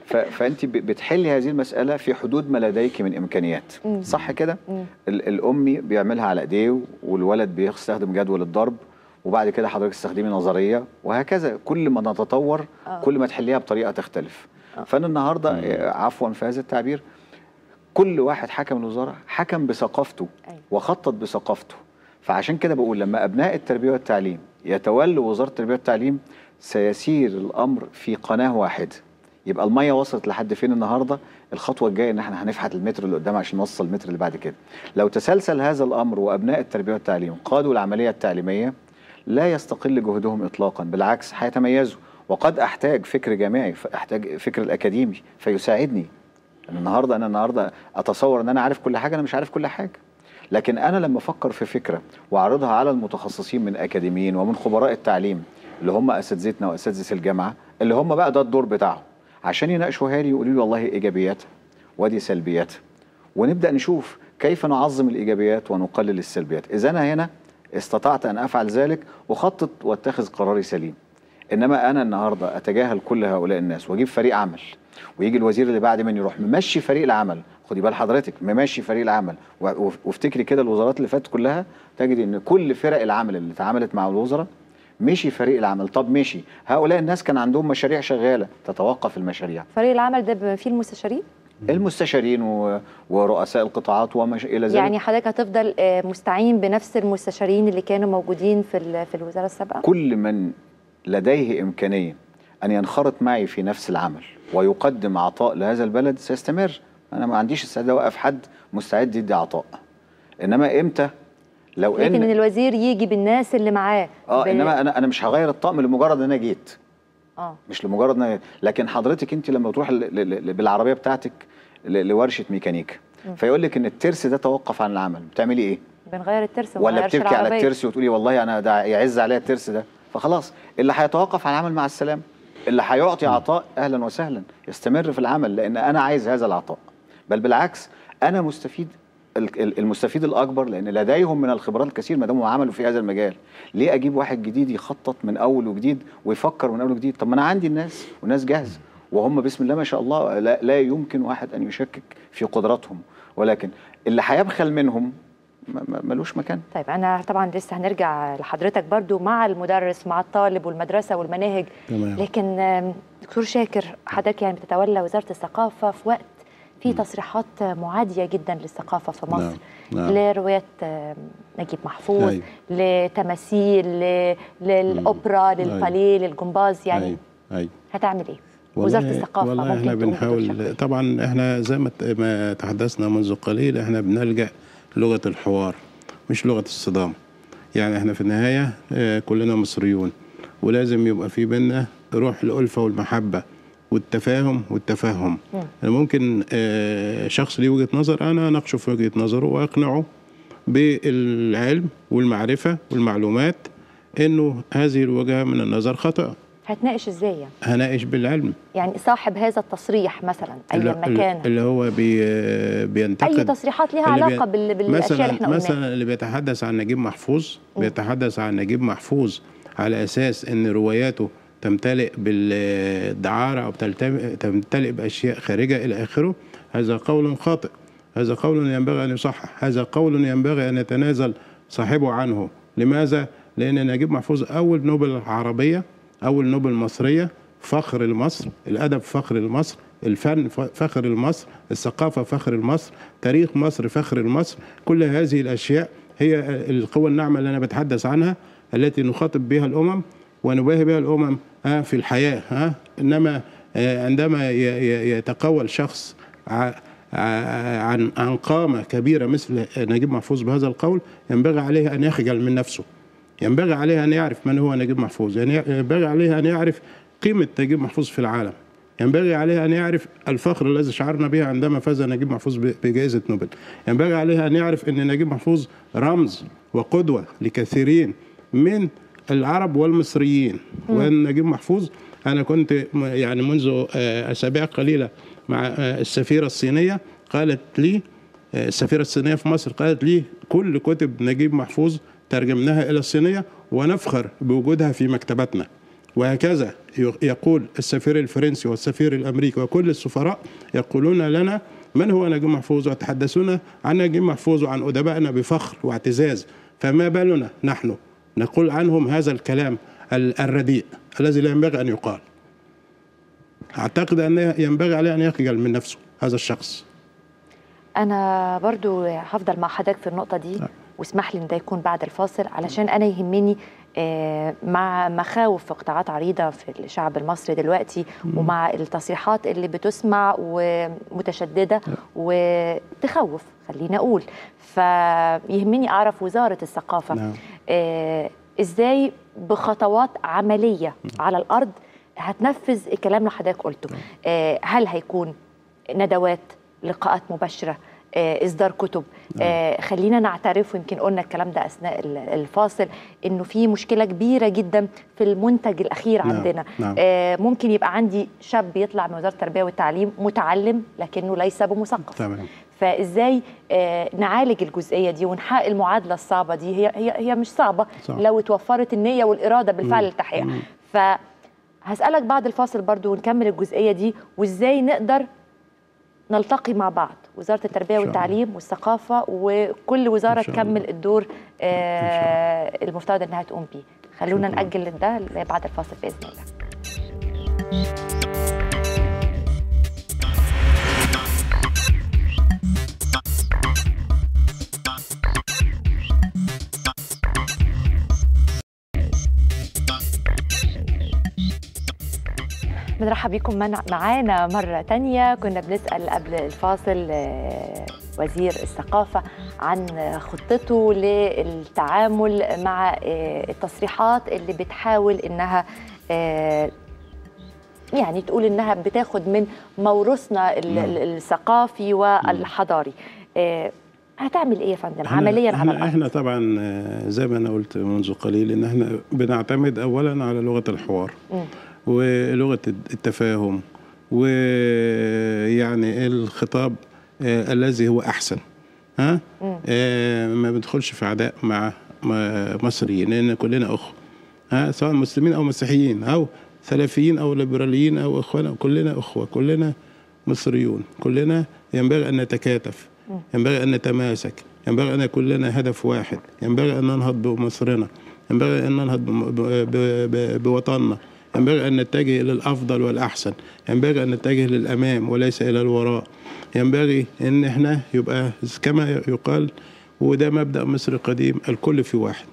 فانت بتحلي هذه المساله في حدود ما لديك من امكانيات، صح كده؟ الامي بيعملها على ايديه والولد بيستخدم جدول الضرب، وبعد كده حضرتك تستخدمي نظريه، وهكذا. كل ما نتطور كل ما تحليها بطريقه تختلف. فانا النهارده عفوا في هذا التعبير، كل واحد حكم الوزاره حكم بثقافته وخطط بثقافته. فعشان كده بقول لما ابناء التربيه والتعليم يتولوا وزاره التربيه والتعليم سيسير الامر في قناه واحده. يبقى الميه وصلت لحد فين النهارده؟ الخطوه الجايه ان احنا هنفحت المتر اللي قدام عشان نوصل المتر اللي بعد كده. لو تسلسل هذا الامر وابناء التربيه والتعليم قادوا العمليه التعليميه لا يستقل جهدهم اطلاقا، بالعكس هيتميزوا. وقد احتاج فكر جامعي، احتاج فكر الاكاديمي فيساعدني. انا النهارده اتصور ان انا عارف كل حاجه، انا مش عارف كل حاجه. لكن انا لما افكر في فكره واعرضها على المتخصصين من اكاديميين ومن خبراء التعليم اللي هم اساتذتنا واساتذه الجامعه، اللي هم بقى ده الدور بتاعهم، عشان يناقشوها لي ويقولوا لي والله ايجابياتها ودي سلبياتها، ونبدا نشوف كيف نعظم الايجابيات ونقلل السلبيات. اذا انا هنا استطعت ان افعل ذلك واخطط واتخذ قراري سليم. انما انا النهارده اتجاهل كل هؤلاء الناس واجيب فريق عمل، ويجي الوزير اللي بعد مني يروح ممشي فريق العمل. خدي بال حضرتك، ممشي فريق العمل. وافتكري كده الوزارات اللي فاتت كلها تجد ان كل فرق العمل اللي اتعاملت مع الوزراء مشي فريق العمل. طب مشي، هؤلاء الناس كان عندهم مشاريع شغاله، تتوقف المشاريع. فريق العمل ده فيه المستشارين؟ المستشارين ورؤساء القطاعات وما الى ذلك. يعني حضرتك هتفضل مستعين بنفس المستشارين اللي كانوا موجودين في الوزاره السابقه؟ كل من لديه امكانيه ان ينخرط معي في نفس العمل ويقدم عطاء لهذا البلد سيستمر. انا ما عنديش استعداد اوقف حد مستعد يدي عطاء. انما امتى؟ لو لكن ان الوزير يجي بالناس اللي معاه. انما انا مش هغير الطقم لمجرد ان انا جيت. مش لمجرد ان لكن حضرتك انت لما تروح بالعربيه بتاعتك لورشه ميكانيكا فيقول لك ان الترس ده توقف عن العمل، بتعملي ايه؟ بنغير الترس ولا بتبكي على الترس وتقولي والله انا ده يعز عليا الترس ده؟ فخلاص اللي هيتوقف عن العمل مع السلامه، اللي هيعطي عطاء اهلا وسهلا يستمر في العمل، لان انا عايز هذا العطاء. بل بالعكس انا مستفيد، المستفيد الاكبر، لان لديهم من الخبرات الكثير ما داموا عملوا في هذا المجال. ليه اجيب واحد جديد يخطط من اول وجديد ويفكر من اول وجديد؟ طب ما انا عندي الناس وناس جاهزه وهم بسم الله ما شاء الله لا يمكن واحد ان يشكك في قدراتهم، ولكن اللي هيبخل منهم ملوش مكان. طيب انا طبعا لسه هنرجع لحضرتك برضو مع المدرس مع الطالب والمدرسه والمناهج. لكن دكتور شاكر، حضرتك يعني بتتولى وزاره الثقافه في وقت في تصريحات معاديه جدا للثقافه في مصر. لروايات نجيب محفوظ، لتماثيل، للاوبرا، للباليه، للجمباز. يعني هتعمل ايه؟ وزارة الثقافة والله احنا بنحاول طبعا. احنا زي ما تحدثنا منذ قليل، احنا بنلجأ لغة الحوار مش لغة الصدام. يعني احنا في النهاية كلنا مصريون، ولازم يبقى في بيننا روح الألفة والمحبة والتفاهم والتفهم. ممكن شخص ليه وجهة نظر، أنا أناقشه في وجهة نظره وأقنعه بالعلم والمعرفة والمعلومات إنه هذه الوجهة من النظر خطأ. هتناقش ازاي يعني؟ هناقش بالعلم. يعني صاحب هذا التصريح مثلا اي مكان اللي هو بينتقد اي تصريحات لها علاقه بالاشياء اللي احنا قلناها، مثلا اللي بيتحدث عن نجيب محفوظ بيتحدث عن نجيب محفوظ على اساس ان رواياته تمتلئ بالدعاره او تمتلئ باشياء خارجه الى اخره، هذا قول خاطئ، هذا قول ينبغي ان يصحح، هذا قول ينبغي ان يتنازل صاحبه عنه. لماذا؟ لان نجيب محفوظ اول نوبل عربيه، أول نوبل مصرية، فخر لمصر، الأدب فخر لمصر، الفن فخر لمصر، الثقافة فخر لمصر، تاريخ مصر فخر لمصر. كل هذه الأشياء هي القوة الناعمة اللي أنا بتحدث عنها، التي نخاطب بها الأمم ونباهي بها الأمم في الحياة. إنما عندما يتقول شخص عن قامة كبيرة مثل نجيب محفوظ بهذا القول، ينبغي عليه أن يخجل من نفسه، ينبغي عليه أن يعرف من هو نجيب محفوظ، يعني ينبغي عليه أن يعرف قيمة نجيب محفوظ في العالم، ينبغي عليه أن يعرف الفخر الذي شعرنا به عندما فاز نجيب محفوظ بجائزة نوبل، ينبغي عليه أن يعرف أن نجيب محفوظ رمز وقدوة لكثيرين من العرب والمصريين. وأن نجيب محفوظ، أنا كنت يعني منذ أسابيع قليلة مع السفيرة الصينية، قالت لي السفيرة الصينية في مصر قالت لي كل كتب نجيب محفوظ ترجمناها إلى الصينية ونفخر بوجودها في مكتبتنا. وهكذا يقول السفير الفرنسي والسفير الأمريكي وكل السفراء يقولون لنا من هو نجيب محفوظ ويتحدثون عن نجيب محفوظ وعن أدبائنا بفخر واعتزاز، فما بالنا نحن نقول عنهم هذا الكلام الرديء الذي لا ينبغي أن يقال. أعتقد أن ينبغي عليه أن يخجل من نفسه هذا الشخص. أنا برضو هفضل مع حضرتك في النقطة دي، واسمح لي ان ده يكون بعد الفاصل، علشان انا يهمني مع مخاوف في قطاعات عريضه في الشعب المصري دلوقتي، ومع التصريحات اللي بتسمع ومتشدده وتخوف خلينا اقول، فيهمني اعرف وزاره الثقافه ازاي بخطوات عمليه على الارض هتنفذ الكلام اللي حضرتك قلته. هل هيكون ندوات، لقاءات مباشره، إصدار كتب؟ خلينا نعترف، ويمكن قلنا الكلام ده أثناء الفاصل، إنه في مشكلة كبيرة جدا في المنتج الأخير عندنا. ممكن يبقى عندي شاب يطلع من وزارة التربية والتعليم متعلم لكنه ليس بمثقف. فإزاي نعالج الجزئية دي ونحقق المعادلة الصعبة دي؟ هي مش صعبة لو توفرت النية والإرادة بالفعل للتحقيقها. فهسألك بعد الفاصل برضو ونكمل الجزئية دي، وإزاي نقدر نلتقي مع بعض، وزارة التربية والتعليم والثقافة، وكل وزارة تكمل الدور المفترض أنها تقوم به. خلونا نأجل ده بعد الفاصل بإذن الله. بنرحب بكم معانا مرة تانية. كنا بنسأل قبل الفاصل وزير الثقافة عن خطته للتعامل مع التصريحات اللي بتحاول إنها يعني تقول إنها بتاخد من موروثنا الثقافي والحضاري. هتعمل إيه يا فندم عمليا على الأرض؟ احنا طبعا زي ما أنا قلت منذ قليل إن احنا بنعتمد أولا على لغة الحوار ولغة التفاهم، ويعني الخطاب الذي هو أحسن. ما بندخلش في عداء مع مصريين، لأن كلنا أخوة، سواء مسلمين أو مسيحيين أو سلفيين أو ليبراليين أو إخوان، كلنا أخوة، كلنا مصريون، كلنا ينبغي أن نتكاتف، ينبغي أن نتماسك، ينبغي أن يكون لنا هدف واحد، ينبغي أن ننهض بمصرنا، ينبغي أن ننهض بوطننا، ينبغي أن نتجه إلى الأفضل والأحسن، ينبغي أن نتجه للأمام وليس إلى الوراء، ينبغي أن احنا يبقى كما يقال، وده مبدأ مصر القديم، الكل في واحد،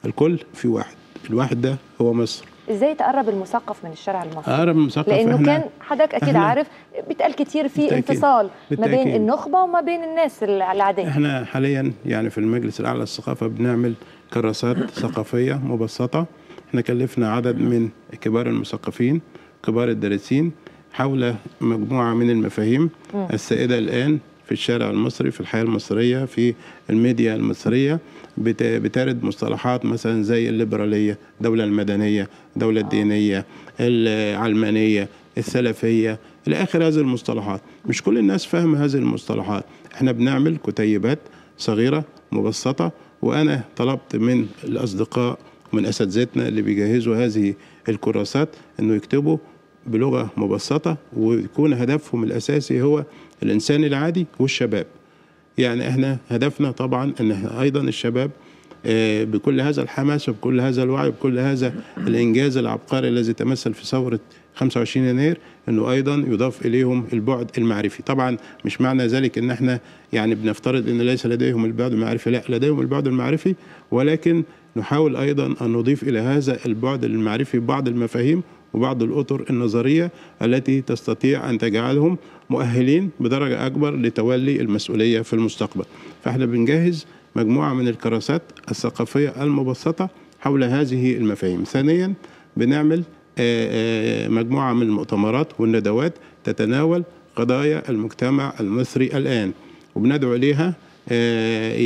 الكل في واحد، الواحد ده هو مصر. ازاي تقرب المثقف من الشارع المصري؟ اقرب المثقف لانه كان حضرتك اكيد عارف بيتقال كتير في انفصال ما بين النخبه وما بين الناس العاديه. احنا حاليا يعني في المجلس الاعلى للثقافه بنعمل كراسات ثقافيه مبسطه. احنا كلفنا عدد من كبار المثقفين كبار الدارسين حول مجموعه من المفاهيم السائده الان في الشارع المصري، في الحياه المصريه، في الميديا المصريه، بترد مصطلحات مثلا زي الليبراليه، الدوله المدنيه، الدوله الدينيه، العلمانيه، السلفيه، الى اخر هذه المصطلحات. مش كل الناس فاهمه هذه المصطلحات. احنا بنعمل كتيبات صغيره مبسطه، وانا طلبت من الاصدقاء ومن اساتذتنا اللي بيجهزوا هذه الكراسات انه يكتبوا بلغه مبسطه، ويكون هدفهم الاساسي هو الانسان العادي والشباب. يعني احنا هدفنا طبعا ان احنا ايضا الشباب بكل هذا الحماس وبكل هذا الوعي وبكل هذا الانجاز العبقري الذي تمثل في ثوره 25 يناير انه ايضا يضاف اليهم البعد المعرفي. طبعا مش معنى ذلك ان احنا يعني بنفترض ان ليس لديهم البعد المعرفي، لا، لديهم البعد المعرفي، ولكن نحاول ايضا ان نضيف الى هذا البعد المعرفي بعض المفاهيم وبعض الأطر النظرية التي تستطيع أن تجعلهم مؤهلين بدرجة أكبر لتولي المسؤولية في المستقبل. فإحنا بنجهز مجموعة من الكراسات الثقافية المبسطة حول هذه المفاهيم. ثانيا بنعمل مجموعة من المؤتمرات والندوات تتناول قضايا المجتمع المصري الآن، وبندعو إليها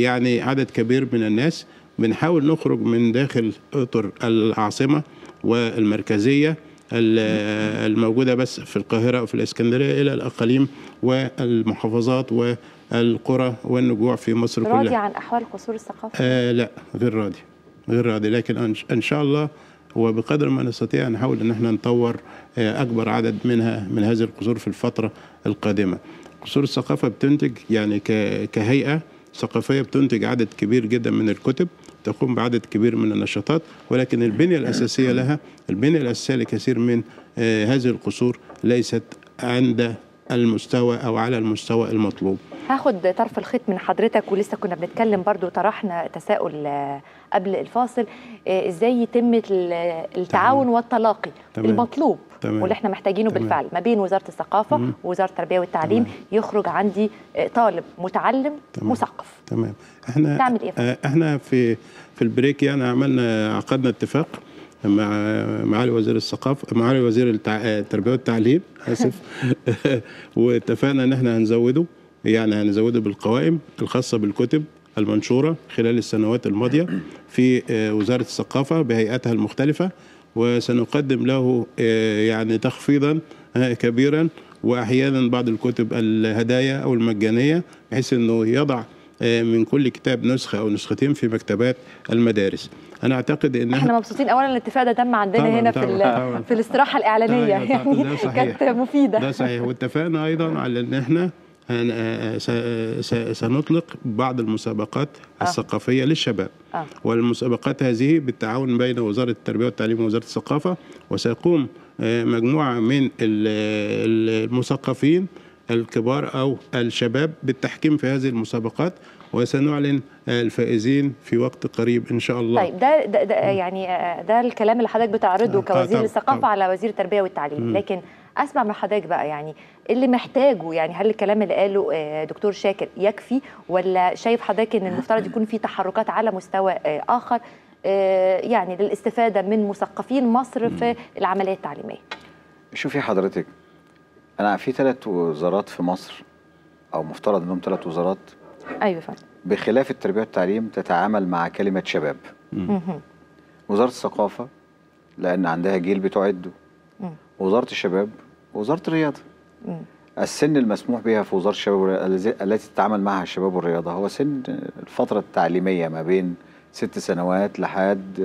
يعني عدد كبير من الناس. بنحاول نخرج من داخل أطر العاصمة والمركزية الموجودة بس في القاهرة وفي الإسكندرية إلى الأقاليم والمحافظات والقرى والنجوع في مصر كلها. راضي عن أحوال قصور الثقافة؟ لا، غير راضي، لكن إن شاء الله وبقدر ما نستطيع نحاول أن احنا نطور أكبر عدد منها من هذه القصور في الفترة القادمة. قصور الثقافة بتنتج يعني كهيئة ثقافية بتنتج عدد كبير جدا من الكتب، تقوم بعدد كبير من النشاطات، ولكن البنية الأساسية لها، البنية الأساسية لكثير من هذه القصور ليست عند المستوى أو على المستوى المطلوب. هاخد طرف الخيط من حضرتك، ولسه كنا بنتكلم برضو طرحنا تساؤل قبل الفاصل، ازاي يتم التعاون والتلاقي المطلوب واللي احنا محتاجينه بالفعل ما بين وزارة الثقافة ووزارة التربية والتعليم. يخرج عندي طالب متعلم مثقف. تمام. احنا نعمل ايه؟ احنا في البريك يعني عقدنا اتفاق مع معالي وزير الثقافه، معالي وزير التربيه والتعليم، اسف واتفقنا ان احنا هنزوده بالقوائم الخاصه بالكتب المنشوره خلال السنوات الماضيه في وزاره الثقافه بهيئاتها المختلفه، وسنقدم له يعني تخفيضا كبيرا، واحيانا بعض الكتب الهدايا او المجانيه، بحيث انه يضع من كل كتاب نسخة أو نسختين في مكتبات المدارس. أنا أعتقد إن احنا مبسوطين أولا الاتفاق ده تم عندنا طبعًا هنا طبعًا في الاستراحة الإعلانية يعني كانت مفيدة. ده صحيح. واتفقنا أيضا على إن احنا سنطلق بعض المسابقات الثقافية للشباب، والمسابقات هذه بالتعاون بين وزارة التربية والتعليم ووزارة الثقافة، وسيقوم مجموعة من المثقفين الكبار أو الشباب بالتحكيم في هذه المسابقات، وسنعلن الفائزين في وقت قريب إن شاء الله. طيب ده يعني ده الكلام اللي حضرتك بتعرضه كوزير الثقافة على وزير التربية والتعليم، لكن أسمع من حضرتك بقى يعني اللي محتاجه، يعني هل الكلام اللي قاله دكتور شاكر يكفي، ولا شايف حضرتك إن المفترض يكون في تحركات على مستوى آخر يعني للاستفادة من مثقفين مصر في العملية التعليمية؟ شوفي حضرتك، أنا في 3 وزارات في مصر، أو مفترض أنهم 3 وزارات. أيوة فعلا. بخلاف التربية والتعليم تتعامل مع كلمة شباب. وزارة الثقافة لأن عندها جيل بتعده. وزارة الشباب ووزارة الرياضة. السن المسموح بها في وزارة الشباب التي تتعامل معها الشباب والرياضة هو سن الفترة التعليمية ما بين 6 سنوات لحد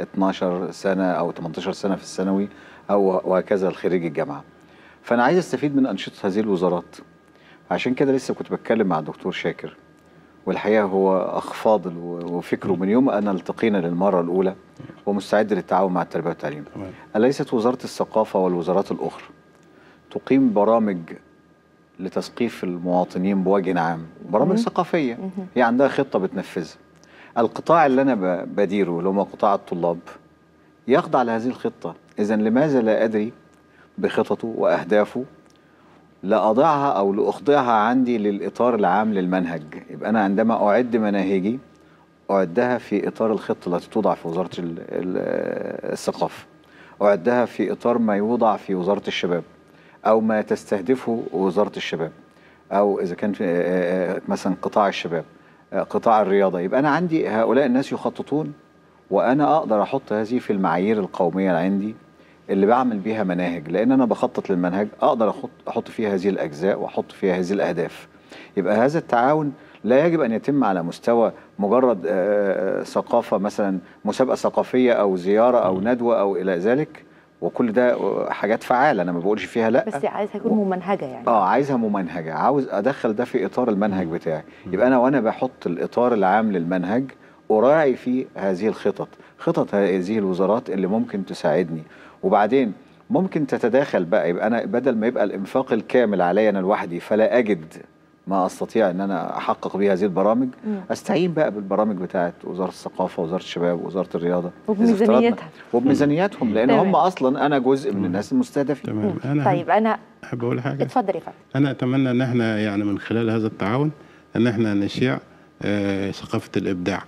12 سنة أو 18 سنة في الثانوي أو وهكذا الخريج الجامعة. فأنا عايز أستفيد من أنشطة هذه الوزارات، عشان كده لسه كنت بتكلم مع الدكتور شاكر، والحقيقة هو أخ فاضل وفكره من يوم أن التقينا للمرة الأولى ومستعد للتعاون مع التربية والتعليم. أليست وزارة الثقافة والوزارات الأخرى تقيم برامج لتثقيف المواطنين بوجه عام، برامج ثقافية هي عندها خطة بتنفذها؟ القطاع اللي أنا بديره اللي هم قطاع الطلاب يخضع لهذه الخطة. إذن لماذا لا أدري بخططه وأهدافه لأضعها أو لأخضعها عندي للإطار العام للمنهج؟ يبقى أنا عندما أعد مناهجي أعدها في إطار الخطة التي توضع في وزارة الثقافة، أعدها في إطار ما يوضع في وزارة الشباب أو ما تستهدفه وزارة الشباب، أو إذا كان في مثلا قطاع الشباب، قطاع الرياضة. يبقى أنا عندي هؤلاء الناس يخططون، وأنا أقدر أحط هذه في المعايير القومية اللي عندي اللي بعمل بيها مناهج، لأن أنا بخطط للمنهج أقدر أحط فيها هذه الأجزاء وأحط فيها هذه الأهداف. يبقى هذا التعاون لا يجب أن يتم على مستوى مجرد ثقافة، مثلا مسابقة ثقافية أو زيارة أو ندوة أو إلى ذلك، وكل ده حاجات فعالة أنا ما بقولش فيها لا، بس عايزها تكون ممنهجة يعني. عايزها ممنهجة، عاوز أدخل ده في إطار المنهج بتاعي. يبقى أنا وأنا بحط الإطار العام للمنهج أراعي فيه هذه الخطط، خطط هذه الوزارات اللي ممكن تساعدني. وبعدين ممكن تتداخل بقى، يبقى أنا بدل ما يبقى الإنفاق الكامل علي أنا لوحدي فلا أجد ما استطيع ان انا احقق بيه هذه البرامج، استعين بقى بالبرامج بتاعت وزاره الثقافه وزاره الشباب وزاره الرياضه وبميزانياتهم، لان هم اصلا انا جزء من الناس المستهدفين. تمام. طيب انا احب اقول حاجه. اتفضل يا فندم. انا اتمنى ان احنا يعني من خلال هذا التعاون ان احنا نشيع ثقافه الابداع.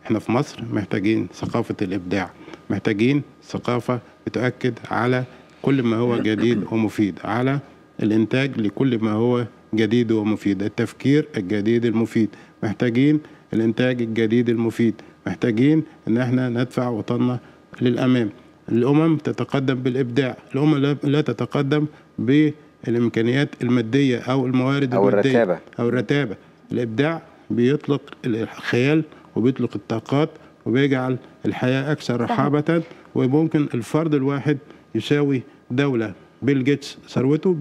احنا في مصر محتاجين ثقافه الابداع، محتاجين ثقافه بتؤكد على كل ما هو جديد ومفيد، على الانتاج لكل ما هو جديد ومفيد، التفكير الجديد المفيد، محتاجين الانتاج الجديد المفيد، محتاجين ان احنا ندفع وطننا للامام. الامم تتقدم بالابداع، الامم لا تتقدم بالامكانيات الماديه او الموارد الماديه او الرتابه. الابداع بيطلق الخيال وبيطلق الطاقات وبيجعل الحياه اكثر رحابه، وممكن الفرد الواحد يساوي دوله. بيل جيتس ثروته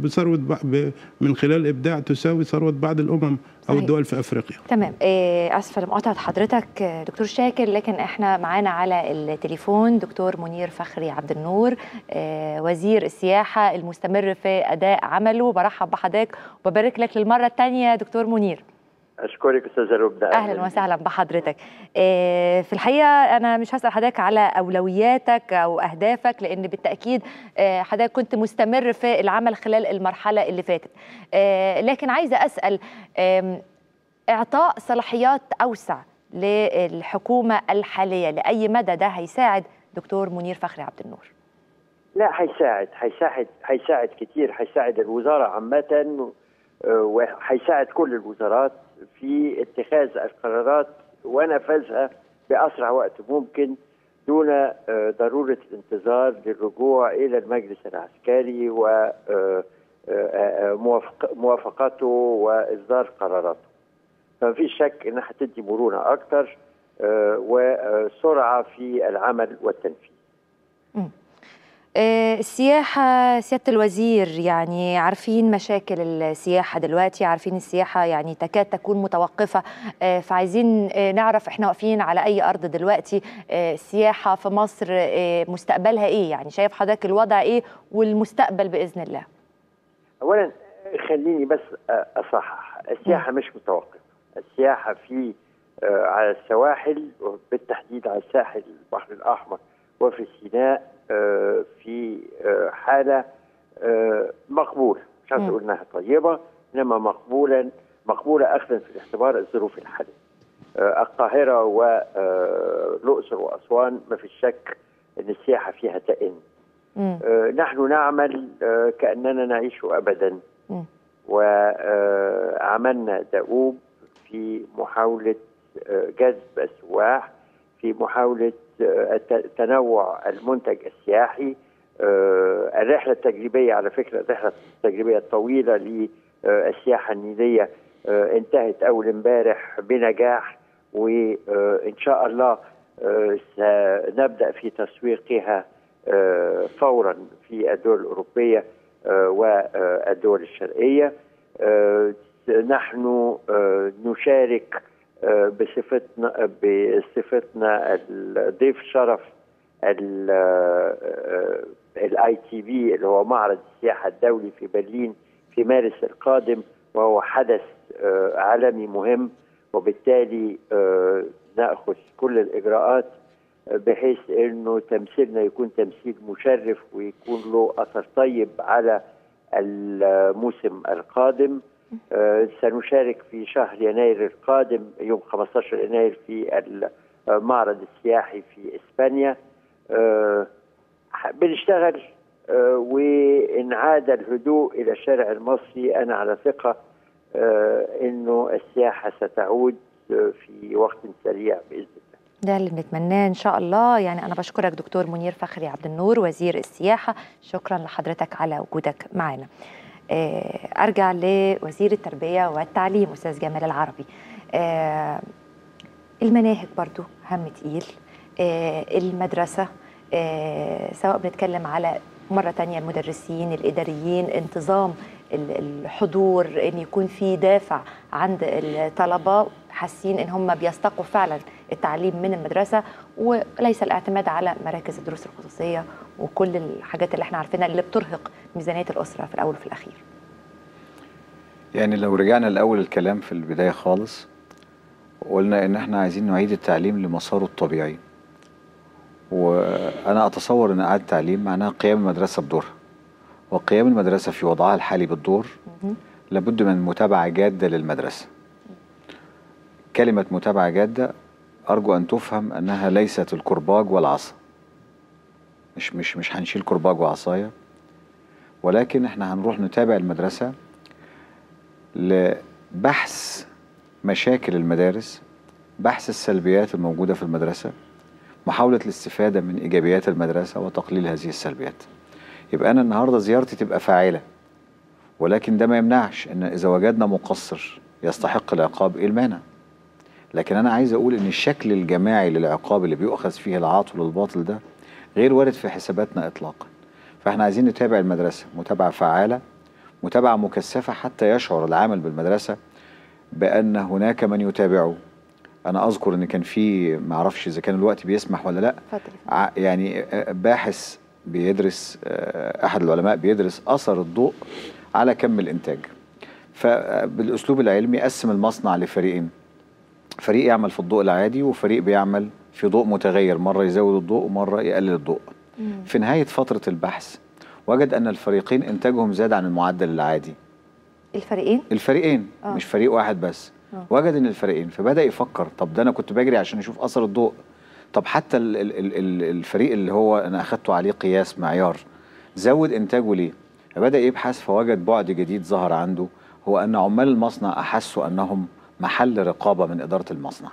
من خلال ابداع تساوي ثروه بعض الامم او الدول في افريقيا. تمام. اسفه لمقاطعه حضرتك دكتور شاكر، لكن احنا معانا على التليفون دكتور منير فخري عبد النور، وزير السياحه المستمر في اداء عمله. برحب بحضرتك وببارك لك للمره الثانيه دكتور منير. أشكرك أستاذة ربدة. أهلا وسهلا بحضرتك. في الحقيقة أنا مش هسأل حضرتك على أولوياتك أو أهدافك، لأن بالتأكيد حضرتك كنت مستمر في العمل خلال المرحلة اللي فاتت، لكن عايزة أسأل إعطاء صلاحيات أوسع للحكومة الحالية لأي مدى ده هيساعد دكتور منير فخري عبد النور؟ لا، هيساعد كتير، هيساعد الوزارة عامة وهيساعد كل الوزارات في اتخاذ القرارات ونفذها بأسرع وقت ممكن، دون ضرورة الانتظار للرجوع إلى المجلس العسكري وموافقته وإصدار قراراته. فمفيش شك إنها هتدي مرونة أكتر وسرعة في العمل والتنفيذ. السياحة سيادة الوزير، يعني عارفين مشاكل السياحة دلوقتي، عارفين السياحة يعني تكاد تكون متوقفة، فعايزين نعرف احنا واقفين على أي أرض دلوقتي. السياحة في مصر مستقبلها إيه؟ يعني شايف حضرتك الوضع إيه والمستقبل بإذن الله؟ أولا خليني بس أصحح، السياحة مش متوقفة. السياحة في على السواحل وبالتحديد على ساحل البحر الأحمر وفي سيناء في حالة مقبولة، مش عايز أقول إنها طيبة، إنما مقبولة أخذا في الاعتبار الظروف الحالية. القاهرة والأقصر وأسوان ما في شك إن السياحة فيها تئن. نحن نعمل كأننا نعيش أبدا، وعملنا دؤوب في محاولة جذب السواح، في محاولة تنوع المنتج السياحي. الرحلة التجريبية، على فكرة الرحلة التجريبية الطويلة للسياحة النيلية انتهت أول امبارح بنجاح، وإن شاء الله سنبدأ في تسويقها فورا في الدول الأوروبية والدول الشرقية. نحن نشارك بصفتنا الضيف شرف ITB اللي هو معرض السياحة الدولي في برلين في مارس القادم، وهو حدث عالمي مهم، وبالتالي نأخذ كل الإجراءات بحيث انه تمثيلنا يكون تمثيل مشرف ويكون له اثر طيب على الموسم القادم. سنشارك في شهر يناير القادم يوم 15 يناير في المعرض السياحي في اسبانيا. بنشتغل، وإن عاد الهدوء إلى الشارع المصري أنا على ثقة إنه السياحة ستعود في وقت سريع بإذن الله. ده اللي بنتمناه إن شاء الله. يعني أنا بشكرك دكتور منير فخري عبد النور وزير السياحة، شكرا لحضرتك على وجودك معنا. أرجع لوزير التربية والتعليم أستاذ جمال العربي. المناهج برضو هم تقيل، المدرسة سواء بنتكلم على مرة تانية المدرسين الإداريين، انتظام الحضور، ان يكون في دافع عند الطلبة حاسين ان هم بيستقوا فعلا التعليم من المدرسة، وليس الاعتماد على مراكز الدروس الخصوصية وكل الحاجات اللي احنا عارفينها اللي بترهق ميزانية الأسرة في الأول وفي الأخير. يعني لو رجعنا الأول الكلام في البداية خالص وقلنا ان احنا عايزين نعيد التعليم لمساره الطبيعي، وأنا أتصور أن إعادة التعليم معناها قيام المدرسة بدورها، وقيام المدرسة في وضعها الحالي بالدور لابد من متابعة جادة للمدرسة. كلمة متابعة جادة أرجو أن تفهم أنها ليست الكرباج والعصا، مش هنشيل كرباج وعصاية، ولكن احنا هنروح نتابع المدرسة لبحث مشاكل المدارس، بحث السلبيات الموجودة في المدرسة، محاولة الاستفادة من إيجابيات المدرسة وتقليل هذه السلبيات. يبقى أنا النهاردة زيارتي تبقى فاعلة، ولكن ده ما يمنعش أن إذا وجدنا مقصر يستحق العقاب إيه المانع؟ لكن أنا عايز أقول أن الشكل الجماعي للعقاب اللي بيؤخذ فيه العاطل والباطل ده غير وارد في حساباتنا إطلاقا. فإحنا عايزين نتابع المدرسة متابعة فعالة، متابعة مكثفة، حتى يشعر العامل بالمدرسة بأن هناك من يتابعه. أنا أذكر أن كان في، معرفش إذا كان الوقت بيسمح ولا لأ، يعني باحث بيدرس، أحد العلماء بيدرس أثر الضوء على كم الإنتاج، فبالأسلوب العلمي قسم المصنع لفريقين، فريق يعمل في الضوء العادي وفريق بيعمل في ضوء متغير، مرة يزود الضوء ومرة يقلل الضوء. في نهاية فترة البحث وجد أن الفريقين إنتاجهم زاد عن المعدل العادي. الفريقين مش فريق واحد بس. وجد ان الفريقين، فبدأ يفكر طب ده انا كنت بجري عشان اشوف اثر الضوء، طب حتى الفريق اللي هو انا اخدته عليه قياس معيار زود انتاجه ليه؟ فبدأ يبحث، فوجد بعد جديد ظهر عنده، هو ان عمال المصنع احسوا انهم محل رقابة من إدارة المصنع.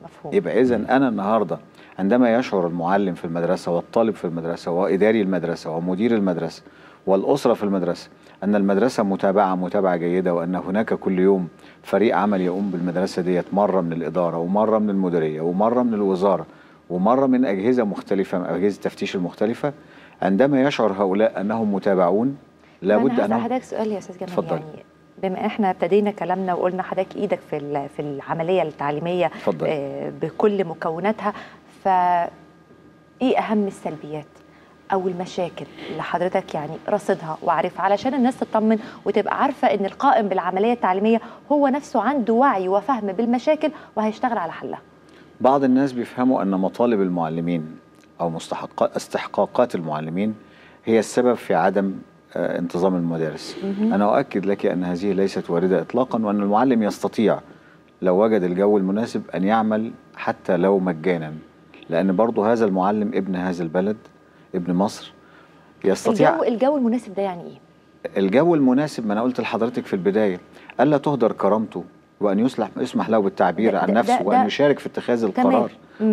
مفهوم. يبقى اذا انا النهارده عندما يشعر المعلم في المدرسة والطالب في المدرسة وإداري المدرسة ومدير المدرسة والأسرة في المدرسة أن المدرسة متابعة جيدة، وأن هناك كل يوم فريق عمل يقوم بالمدرسة ديت، مرة من الإدارة ومرة من المديرية ومرة من الوزارة ومرة من أجهزة مختلفة، أجهزة التفتيش المختلفة، عندما يشعر هؤلاء أنهم متابعون لابد أن حضرتك سؤال يا أستاذ جمال، يعني بما احنا ابتدينا كلامنا وقلنا حضرتك ايدك في العملية التعليمية بكل مكوناتها، فايه أهم السلبيات أو المشاكل اللي حضرتك يعني رصدها وعارفها علشان الناس تطمن وتبقى عارفة إن القائم بالعملية التعليمية هو نفسه عنده وعي وفهم بالمشاكل وهيشتغل على حلها؟ بعض الناس بيفهموا أن مطالب المعلمين أو استحقاقات المعلمين هي السبب في عدم انتظام المدارس. أنا أؤكد لك أن هذه ليست واردة إطلاقا، وأن المعلم يستطيع لو وجد الجو المناسب أن يعمل حتى لو مجانا، لأن برضو هذا المعلم ابن هذا البلد، ابن مصر، يستطيع. الجو المناسب ده يعني ايه؟ الجو المناسب ما انا قلت لحضرتك في البدايه، الا تهدر كرامته وان يسمح له بالتعبير عن نفسه وان يشارك في اتخاذ القرار.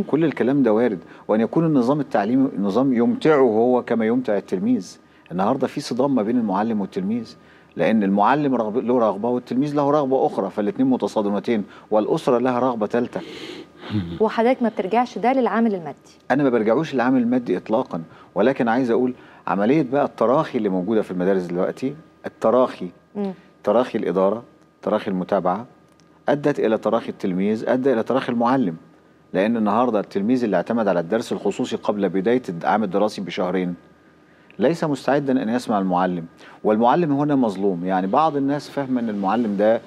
كل الكلام ده وارد، وان يكون النظام التعليمي نظام يمتعه هو كما يمتع التلميذ. النهارده في صدام ما بين المعلم والتلميذ، لان المعلم له رغبه والتلميذ له رغبه اخرى، فالاثنين متصادمتين، والاسره لها رغبه ثالثه. وحضرتك ما بترجعش ده للعامل المادي؟ انا ما برجعوش للعامل المادي اطلاقا، ولكن عايز اقول عمليه بقى التراخي اللي موجوده في المدارس دلوقتي، تراخي الاداره، تراخي المتابعه، ادت الى تراخي التلميذ، ادى الى تراخي المعلم. لان النهارده التلميذ اللي اعتمد على الدرس الخصوصي قبل بدايه العام الدراسي بشهرين ليس مستعدا ان يسمع المعلم، والمعلم هنا مظلوم. يعني بعض الناس فاهمه ان المعلم ده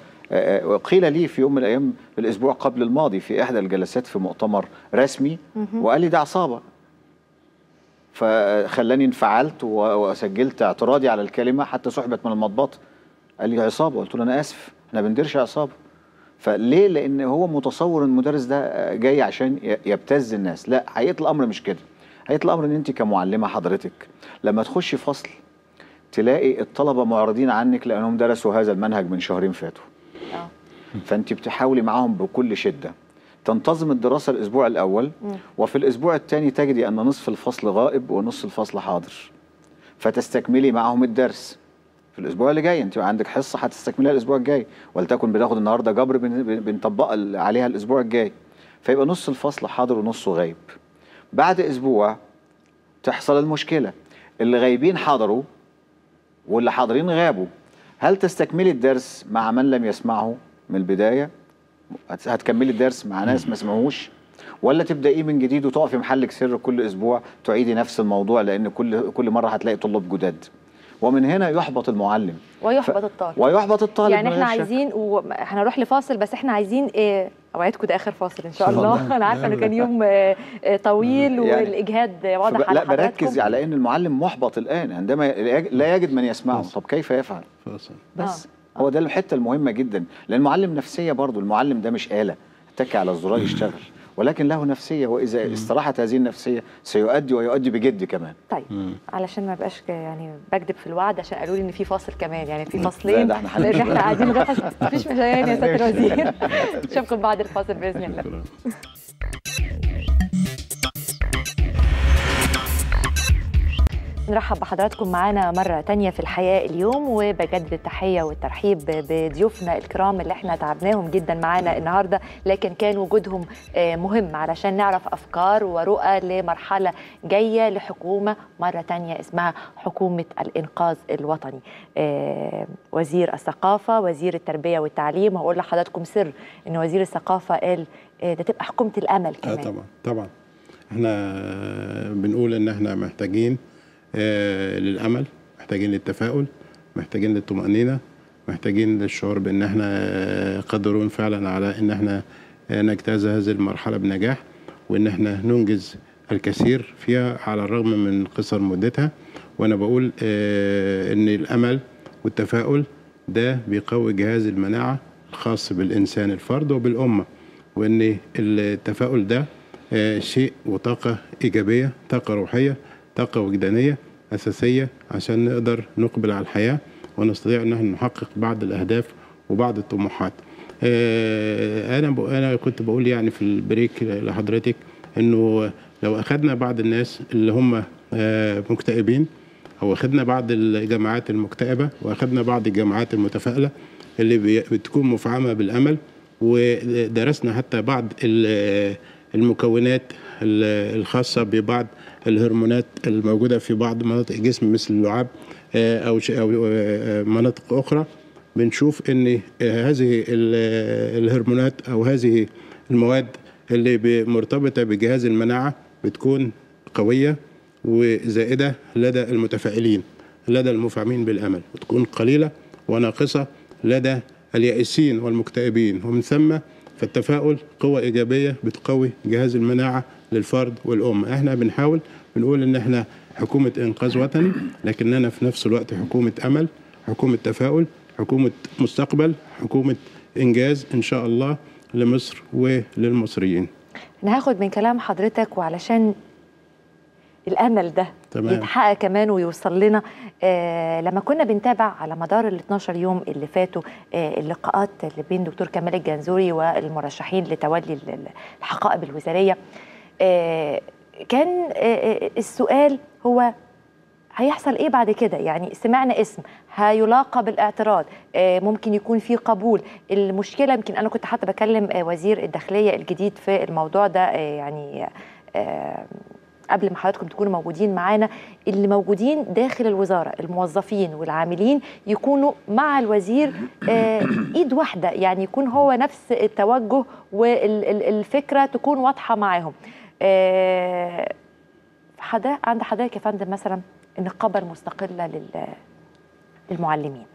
قيل لي في يوم من الأيام في الأسبوع قبل الماضي في إحدى الجلسات في مؤتمر رسمي وقال لي ده عصابة، فخلاني انفعلت وسجلت اعتراضي على الكلمة حتى سحبت من المضبط. قال لي عصابة، قلت له أنا آسف احنا بنديرش عصابة. فليه؟ لأن هو متصور ان المدرس ده جاي عشان يبتز الناس. لا، حقيقة الأمر مش كده. حقيقة الأمر ان انت كمعلمة حضرتك لما تخشي فصل تلاقي الطلبة معرضين عنك لأنهم درسوا هذا المنهج من شهرين فاتوا. فانت بتحاولي معاهم بكل شدة تنتظم الدراسة الأسبوع الأول، وفي الأسبوع الثاني تجدي أن نصف الفصل غائب ونصف الفصل حاضر، فتستكملي معهم الدرس في الأسبوع اللي جاي. أنت عندك حصة هتستكملها الأسبوع الجاي، ولتكن بناخد النهاردة جبر بنطبق عليها الأسبوع الجاي، فيبقى نص الفصل حاضر ونصه غايب. بعد أسبوع تحصل المشكلة، اللي غايبين حضروا واللي حاضرين غابوا. هل تستكملي الدرس مع من لم يسمعه من البداية؟ هتكملي الدرس مع ناس ما سمعوش، ولا تبدأيه من جديد وتقفي محلك سر كل أسبوع تعيدي نفس الموضوع؟ لأن كل مرة هتلاقي طلاب جداد، ومن هنا يحبط المعلم ويحبط الطالب. ويحبط الطالب. يعني احنا عايزين هنروح لفاصل، بس احنا عايزين ايه؟ اوعدكم ده اخر فاصل ان شاء الله. انا عارفه انه كان يوم طويل يعني والاجهاد واضح على حضراتكم. لا، بركز على ان المعلم محبط الان عندما لا يجد من يسمعه. طب كيف يفعل؟ بس هو ده الحته المهمه جدا، لان المعلم نفسيه برضه. المعلم ده مش آلة تتكي على الزرار يشتغل، ولكن له نفسيه، واذا استراحت هذه النفسيه سيؤدي ويؤدي بجد كمان. طيب علشان ما بقاش يعني بكذب في الوعد، عشان قالوا لي ان في فاصل كمان، يعني في فاصلين، لان احنا قاعدين نغطس. مفيش مشاكل يا سياده الوزير. نشوفكم بعد الفاصل باذن الله. نرحب بحضراتكم معانا مرة تانية في الحياة اليوم، وبجدد التحية والترحيب بضيوفنا الكرام اللي احنا تعبناهم جدا معانا النهاردة، لكن كان وجودهم مهم علشان نعرف أفكار ورؤى لمرحلة جاية لحكومة مرة تانية اسمها حكومة الإنقاذ الوطني. وزير الثقافة، وزير التربية والتعليم، وهقول لحضراتكم سر إن وزير الثقافة قال ده تبقى حكومة الأمل كمان. طبعا احنا بنقول إن احنا محتاجين للأمل، محتاجين للتفاؤل، محتاجين للطمأنينة، محتاجين للشعور بأن احنا قادرون فعلا على أن احنا نجتاز هذه المرحلة بنجاح، وأن احنا ننجز الكثير فيها على الرغم من قصر مدتها. وأنا بقول أن الأمل والتفاؤل ده بيقوي جهاز المناعة الخاص بالإنسان الفرد وبالأمة، وأن التفاؤل ده شيء وطاقة إيجابية، طاقة روحية، طاقة وجدانية أساسية عشان نقدر نقبل على الحياة ونستطيع أن نحقق بعض الأهداف وبعض الطموحات. أنا كنت بقول يعني في البريك لحضرتك إنه لو أخذنا بعض الناس اللي هم مكتئبين، أو أخذنا بعض الجماعات المكتئبة، وأخذنا بعض الجماعات المتفائلة اللي بتكون مفعمة بالأمل، ودرسنا حتى بعض المكونات الخاصة ببعض الهرمونات الموجودة في بعض مناطق الجسم مثل اللعاب أو مناطق أخرى، بنشوف أن هذه الهرمونات أو هذه المواد اللي مرتبطة بجهاز المناعة بتكون قوية وزائدة لدى المتفائلين، لدى المفعمين بالأمل، وتكون قليلة وناقصة لدى اليائسين والمكتئبين. ومن ثم فالتفاؤل قوة إيجابية بتقوي جهاز المناعة للفرد والأمة. احنا بنحاول بنقول ان احنا حكومة إنقاذ وطني، لكننا في نفس الوقت حكومة أمل، حكومة تفاؤل، حكومة مستقبل، حكومة إنجاز إن شاء الله لمصر وللمصريين. أنا هاخد من كلام حضرتك، وعلشان الأمل ده يتحقق كمان ويوصل لنا، لما كنا بنتابع على مدار ال 12 يوم اللي فاتوا اللقاءات اللي بين دكتور كمال الجنزوري والمرشحين لتولي الحقائب الوزارية، كان السؤال هو هيحصل ايه بعد كده؟ يعني سمعنا اسم هيلاقى بالاعتراض، ممكن يكون في قبول. المشكله يمكن انا كنت حتى بكلم وزير الداخليه الجديد في الموضوع ده، يعني قبل ما حضراتكم تكونوا موجودين معانا، اللي موجودين داخل الوزاره الموظفين والعاملين يكونوا مع الوزير ايد واحده، يعني يكون هو نفس التوجه والفكره تكون واضحه معاهم. عند حضرتك يا فندم مثلا النقابه المستقله للمعلمين،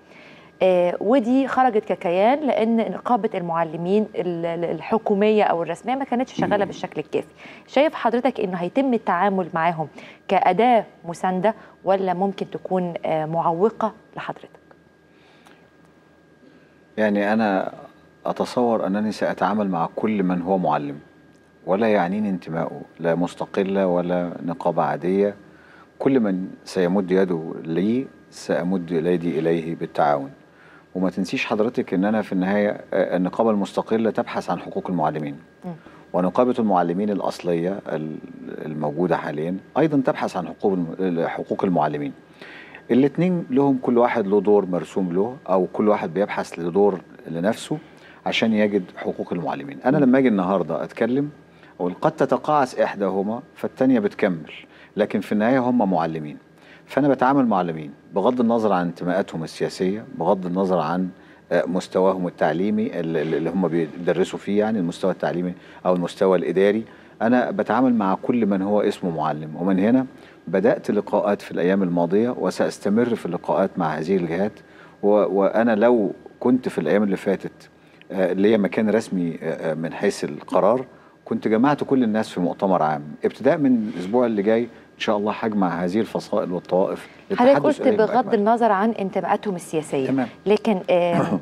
ودي خرجت ككيان لأن نقابة المعلمين الحكومية أو الرسمية ما كانتش شغالة بالشكل الكافي. شايف حضرتك إنه هيتم التعامل معاهم كأداة مساندة ولا ممكن تكون معوقة لحضرتك؟ يعني أنا أتصور أنني سأتعامل مع كل من هو معلم ولا يعنيني انتمائه، لا مستقلة ولا نقابة عادية. كل من سيمد يده لي سأمد يدي إليه بالتعاون. وما تنسيش حضرتك ان انا في النهايه النقابه المستقله تبحث عن حقوق المعلمين، ونقابه المعلمين الاصليه الموجوده حاليا ايضا تبحث عن حقوق المعلمين. الاثنين لهم كل واحد له دور مرسوم له، او كل واحد بيبحث لدور لنفسه عشان يجد حقوق المعلمين. انا لما اجي النهارده اتكلم قد تتقاعس احداهما فالثانيه بتكمل، لكن في النهايه هم معلمين. فأنا بتعامل مع معلمين بغض النظر عن انتماءاتهم السياسية، بغض النظر عن مستواهم التعليمي اللي هم بيدرسوا فيه، يعني المستوى التعليمي أو المستوى الإداري. أنا بتعامل مع كل من هو اسمه معلم. ومن هنا بدأت لقاءات في الأيام الماضية وسأستمر في اللقاءات مع هذه الجهات. وأنا لو كنت في الأيام اللي فاتت ليا مكان رسمي من حيث القرار كنت جمعت كل الناس في مؤتمر عام. ابتداء من الأسبوع اللي جاي إن شاء الله هجمع هذه الفصائل والطوائف. حضرتك قلت بغض النظر عن انتماءاتهم السياسية. تمام. لكن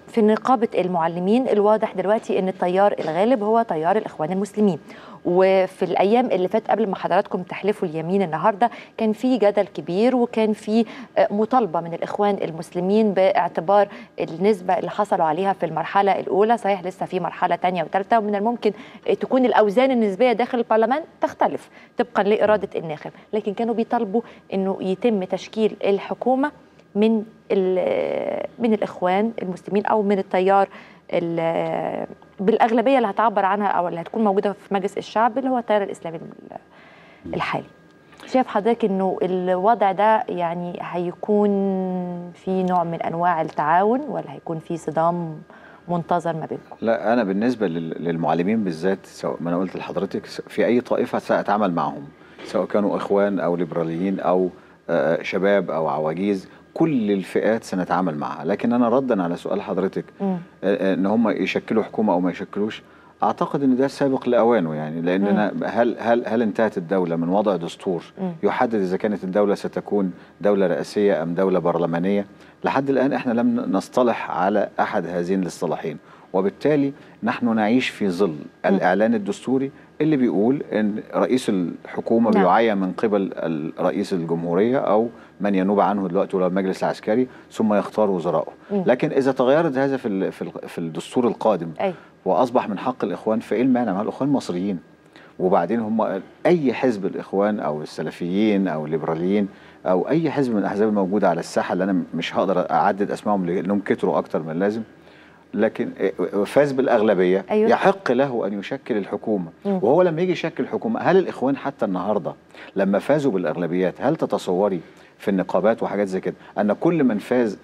في نقابة المعلمين الواضح دلوقتي أن التيار الغالب هو تيار الإخوان المسلمين. وفي الأيام اللي فات قبل ما حضراتكم تحلفوا اليمين النهاردة كان في جدل كبير وكان في مطالبة من الإخوان المسلمين باعتبار النسبة اللي حصلوا عليها في المرحلة الأولى. صحيح لسه في مرحلة تانية وثالثة ومن الممكن تكون الأوزان النسبية داخل البرلمان تختلف طبقا لإرادة الناخب، لكن كانوا بيطالبوا أنه يتم تشكيل الحكومة من الإخوان المسلمين أو من التيار بالأغلبية اللي هتعبر عنها أو اللي هتكون موجودة في مجلس الشعب اللي هو التيار الإسلامي الحالي. شايف حضرتك إنه الوضع ده يعني هيكون في نوع من أنواع التعاون ولا هيكون في صدام منتظر ما بينكم؟ لا، أنا بالنسبة للمعلمين بالذات سواء ما أنا قلت لحضرتك في أي طائفة سأتعامل معهم سواء كانوا إخوان أو ليبراليين أو شباب أو عواجيز، كل الفئات سنتعامل معها. لكن أنا ردا على سؤال حضرتك إن هم يشكلوا حكومة أو ما يشكلوش، أعتقد إن ده سابق لأوانه. يعني لأننا هل انتهت الدولة من وضع دستور يحدد إذا كانت الدولة ستكون دولة رئاسية أم دولة برلمانية؟ لحد الآن إحنا لم نصطلح على أحد هذين الاصطلاحين، وبالتالي نحن نعيش في ظل الإعلان الدستوري اللي بيقول إن رئيس الحكومة بيعين من قبل رئيس الجمهورية أو من ينوب عنه دلوقتي ولا المجلس العسكري ثم يختار وزراءه. لكن إذا تغيرت هذا في الدستور القادم وأصبح من حق الإخوان، فإيه المانع؟ مع الإخوان مصريين، وبعدين هم أي حزب الإخوان أو السلفيين أو الليبراليين أو أي حزب من الأحزاب الموجودة على الساحة اللي أنا مش هقدر أعدد أسمائهم لأنهم كتروا أكتر من اللازم، لكن فاز بالأغلبية. أيوة. يحق له أن يشكل الحكومة. وهو لما يجي يشكل الحكومة، هل الإخوان حتى النهاردة لما فازوا بالأغلبيات هل تتصوري في النقابات وحاجات زي كده أن كل من فاز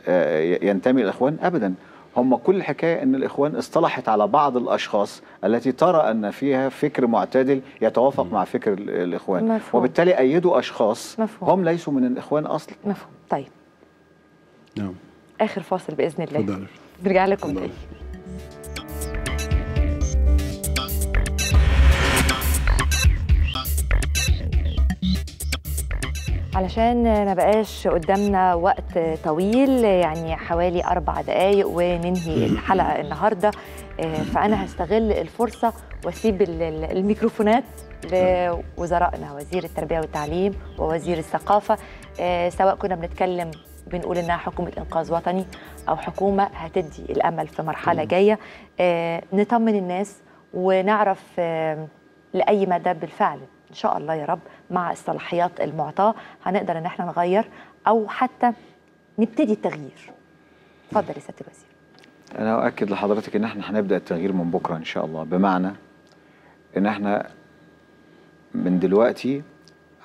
ينتمي للإخوان؟ أبدا. هم كل الحكاية أن الإخوان اصطلحت على بعض الأشخاص التي ترى أن فيها فكر معتدل يتوافق مع فكر الإخوان. مفهوم. وبالتالي أيدوا أشخاص مفهوم. هم ليسوا من الإخوان أصلا. مفهوم. طيب نعم، آخر فاصل بإذن الله. فضل. نرجع لكم تاني. علشان ما بقاش قدامنا وقت طويل، يعني حوالي 4 دقايق وننهي الحلقة النهاردة، فأنا هستغل الفرصة واسيب الميكروفونات لوزرائنا، وزير التربية والتعليم ووزير الثقافة. سواء كنا بنتكلم بنقول إنها حكومة إنقاذ وطني أو حكومة هتدي الأمل في مرحلة جاية، نطمن الناس ونعرف لأي مدى بالفعل إن شاء الله يا رب مع الصلاحيات المعطاة هنقدر إن احنا نغير أو حتى نبتدي التغيير. اتفضل يا سيادة الوزير. أنا أؤكد لحضرتك إن احنا هنبدأ التغيير من بكرة إن شاء الله، بمعنى إن احنا من دلوقتي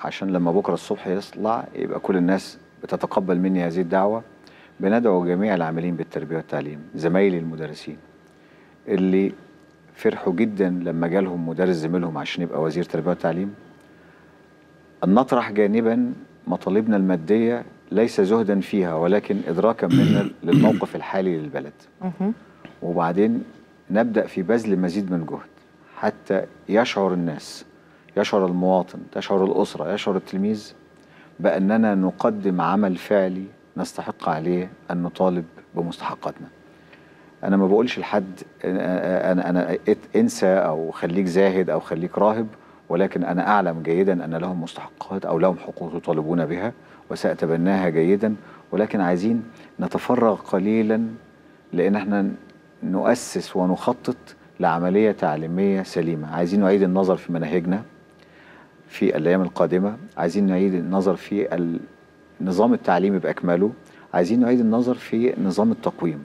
عشان لما بكرة الصبح يطلع يبقى كل الناس بتتقبل مني هذه الدعوة. بندعو جميع العاملين بالتربية والتعليم، زمايلي المدرسين اللي فرحوا جدا لما جالهم مدرس زميلهم عشان يبقى وزير تربية والتعليم، أن نطرح جانبا مطالبنا المادية ليس زهدا فيها ولكن إدراكا منا للموقف الحالي للبلد. وبعدين نبدأ في بذل مزيد من الجهد حتى يشعر الناس، يشعر المواطن، تشعر الأسرة، يشعر التلميذ بأننا نقدم عمل فعلي نستحق عليه أن نطالب بمستحقاتنا. أنا ما بقولش لحد أنا انسى أو خليك زاهد أو خليك راهب، ولكن أنا أعلم جيدا أن لهم مستحقات أو لهم حقوق يطالبون بها وسأتبناها جيدا، ولكن عايزين نتفرغ قليلا لأن احنا نؤسس ونخطط لعملية تعليمية سليمة. عايزين نعيد النظر في مناهجنا في الأيام القادمة، عايزين نعيد النظر في النظام التعليمي بأكمله، عايزين نعيد النظر في نظام التقويم.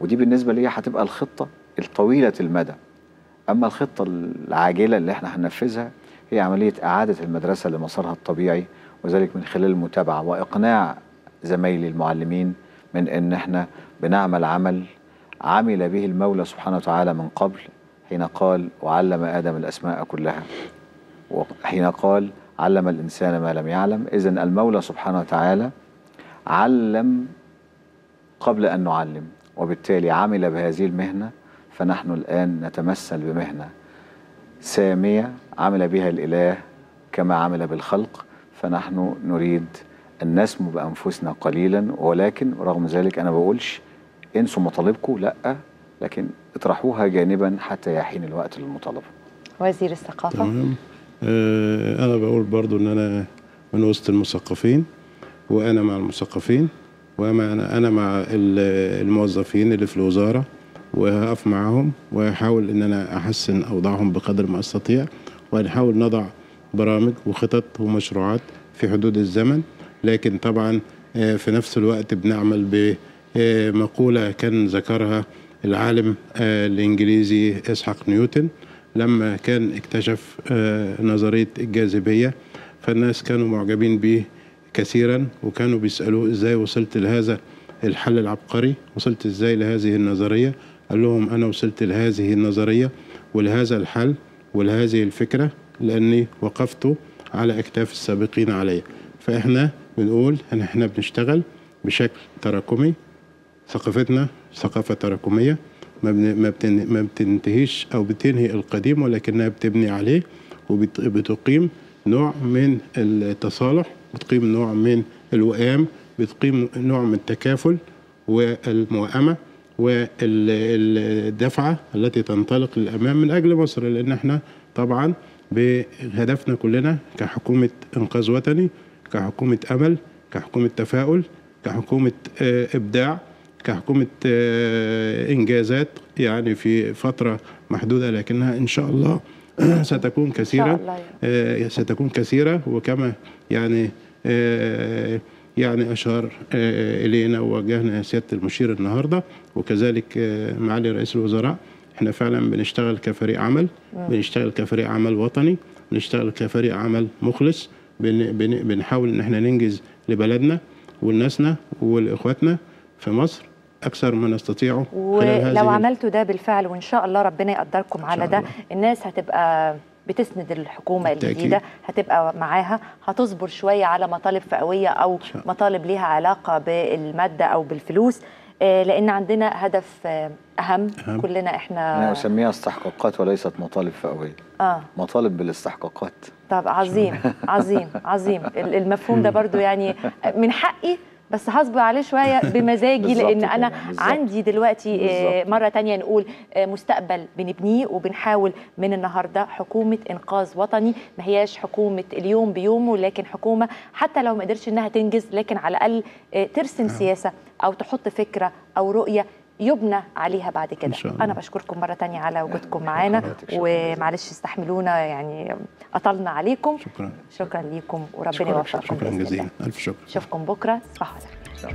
ودي بالنسبة لي هتبقى الخطة الطويلة المدى. أما الخطة العاجلة اللي احنا هننفذها هي عملية إعادة المدرسة لمسارها الطبيعي، وذلك من خلال المتابعة وإقناع زمايلي المعلمين من أن احنا بنعمل عمل به المولى سبحانه وتعالى من قبل، حين قال وعلم آدم الأسماء كلها، وحين قال علم الإنسان ما لم يعلم. إذن المولى سبحانه وتعالى علم قبل أن نعلم، وبالتالي عمل بهذه المهنة، فنحن الآن نتمثل بمهنة سامية عمل بها الإله كما عمل بالخلق، فنحن نريد أن نسمو بأنفسنا قليلا، ولكن رغم ذلك أنا بقولش انسوا مطالبكم، لا، لكن اطرحوها جانبا حتى يحين الوقت للمطالبة. وزير الثقافة. تمام. أنا بقول برضو أن أنا من وسط المثقفين، وأنا مع المثقفين، وأنا مع الموظفين اللي في الوزارة، وهقف معهم وهحاول أن أنا أحسن أوضاعهم بقدر ما أستطيع، وهنحاول نضع برامج وخطط ومشروعات في حدود الزمن. لكن طبعا في نفس الوقت بنعمل بمقولة كان ذكرها العالم الإنجليزي إسحاق نيوتن لما كان اكتشف نظرية الجاذبية، فالناس كانوا معجبين به كثيرا، وكانوا بيسألوه ازاي وصلت لهذا الحل العبقري، وصلت ازاي لهذه النظرية؟ قال لهم أنا وصلت لهذه النظرية ولهذا الحل ولهذه الفكرة لأني وقفت على أكتاف السابقين علي. فإحنا بنقول إن إحنا بنشتغل بشكل تراكمي، ثقافتنا ثقافة تراكمية ما بتنتهيش أو بتنهي القديم، ولكنها بتبني عليه وبتقيم نوع من التصالح، بتقيم نوع من الوئام، بتقيم نوع من التكافل والموائمة والدفعة التي تنطلق للأمام من أجل مصر. لأن احنا طبعا بهدفنا كلنا كحكومة إنقاذ وطني، كحكومة أمل، كحكومة تفاؤل، كحكومة إبداع، كحكومة إنجازات يعني في فترة محدودة، لكنها إن شاء الله ستكون كثيرة، ستكون كثيرة. وكما يعني أشار إلينا ووجهنا سيادة المشير النهاردة، وكذلك معالي رئيس الوزراء، احنا فعلا بنشتغل كفريق عمل، بنشتغل كفريق عمل وطني، بنشتغل كفريق عمل مخلص، بنحاول ان احنا ننجز لبلدنا ولناسنا ولإخواتنا في مصر أكثر ما نستطيعه. ولو عملتوا ده بالفعل وإن شاء الله ربنا يقدركم على ده، الناس هتبقى بتسند الحكومة الجديدة، هتبقى معاها، هتصبر شوية على مطالب فئوية أو مطالب ليها علاقة بالمادة أو بالفلوس، لأن عندنا هدف أهم كلنا إحنا. أنا أسميها استحقاقات وليست مطالب فئوية. مطالب بالاستحقاقات. طب عظيم عظيم عظيم. المفهوم ده برضو يعني من حقي، بس هصبر عليه شوية بمزاجي، لأن أنا عندي دلوقتي مرة تانية نقول مستقبل بنبنيه، وبنحاول من النهاردة حكومة إنقاذ وطني، ما هياش حكومة اليوم بيومه، لكن حكومة حتى لو ما قدرش إنها تنجز، لكن على الأقل ترسم سياسة أو تحط فكرة أو رؤية يبنى عليها بعد كده. أنا بشكركم مرة تانية على وجودكم معانا، ومعلش استحملونا يعني أطلنا عليكم. شكرا ليكم وربنا يوفقكم. شكرا جزيلا، ألف شكر. أشوفكم بكرة، تصبحوا على خير.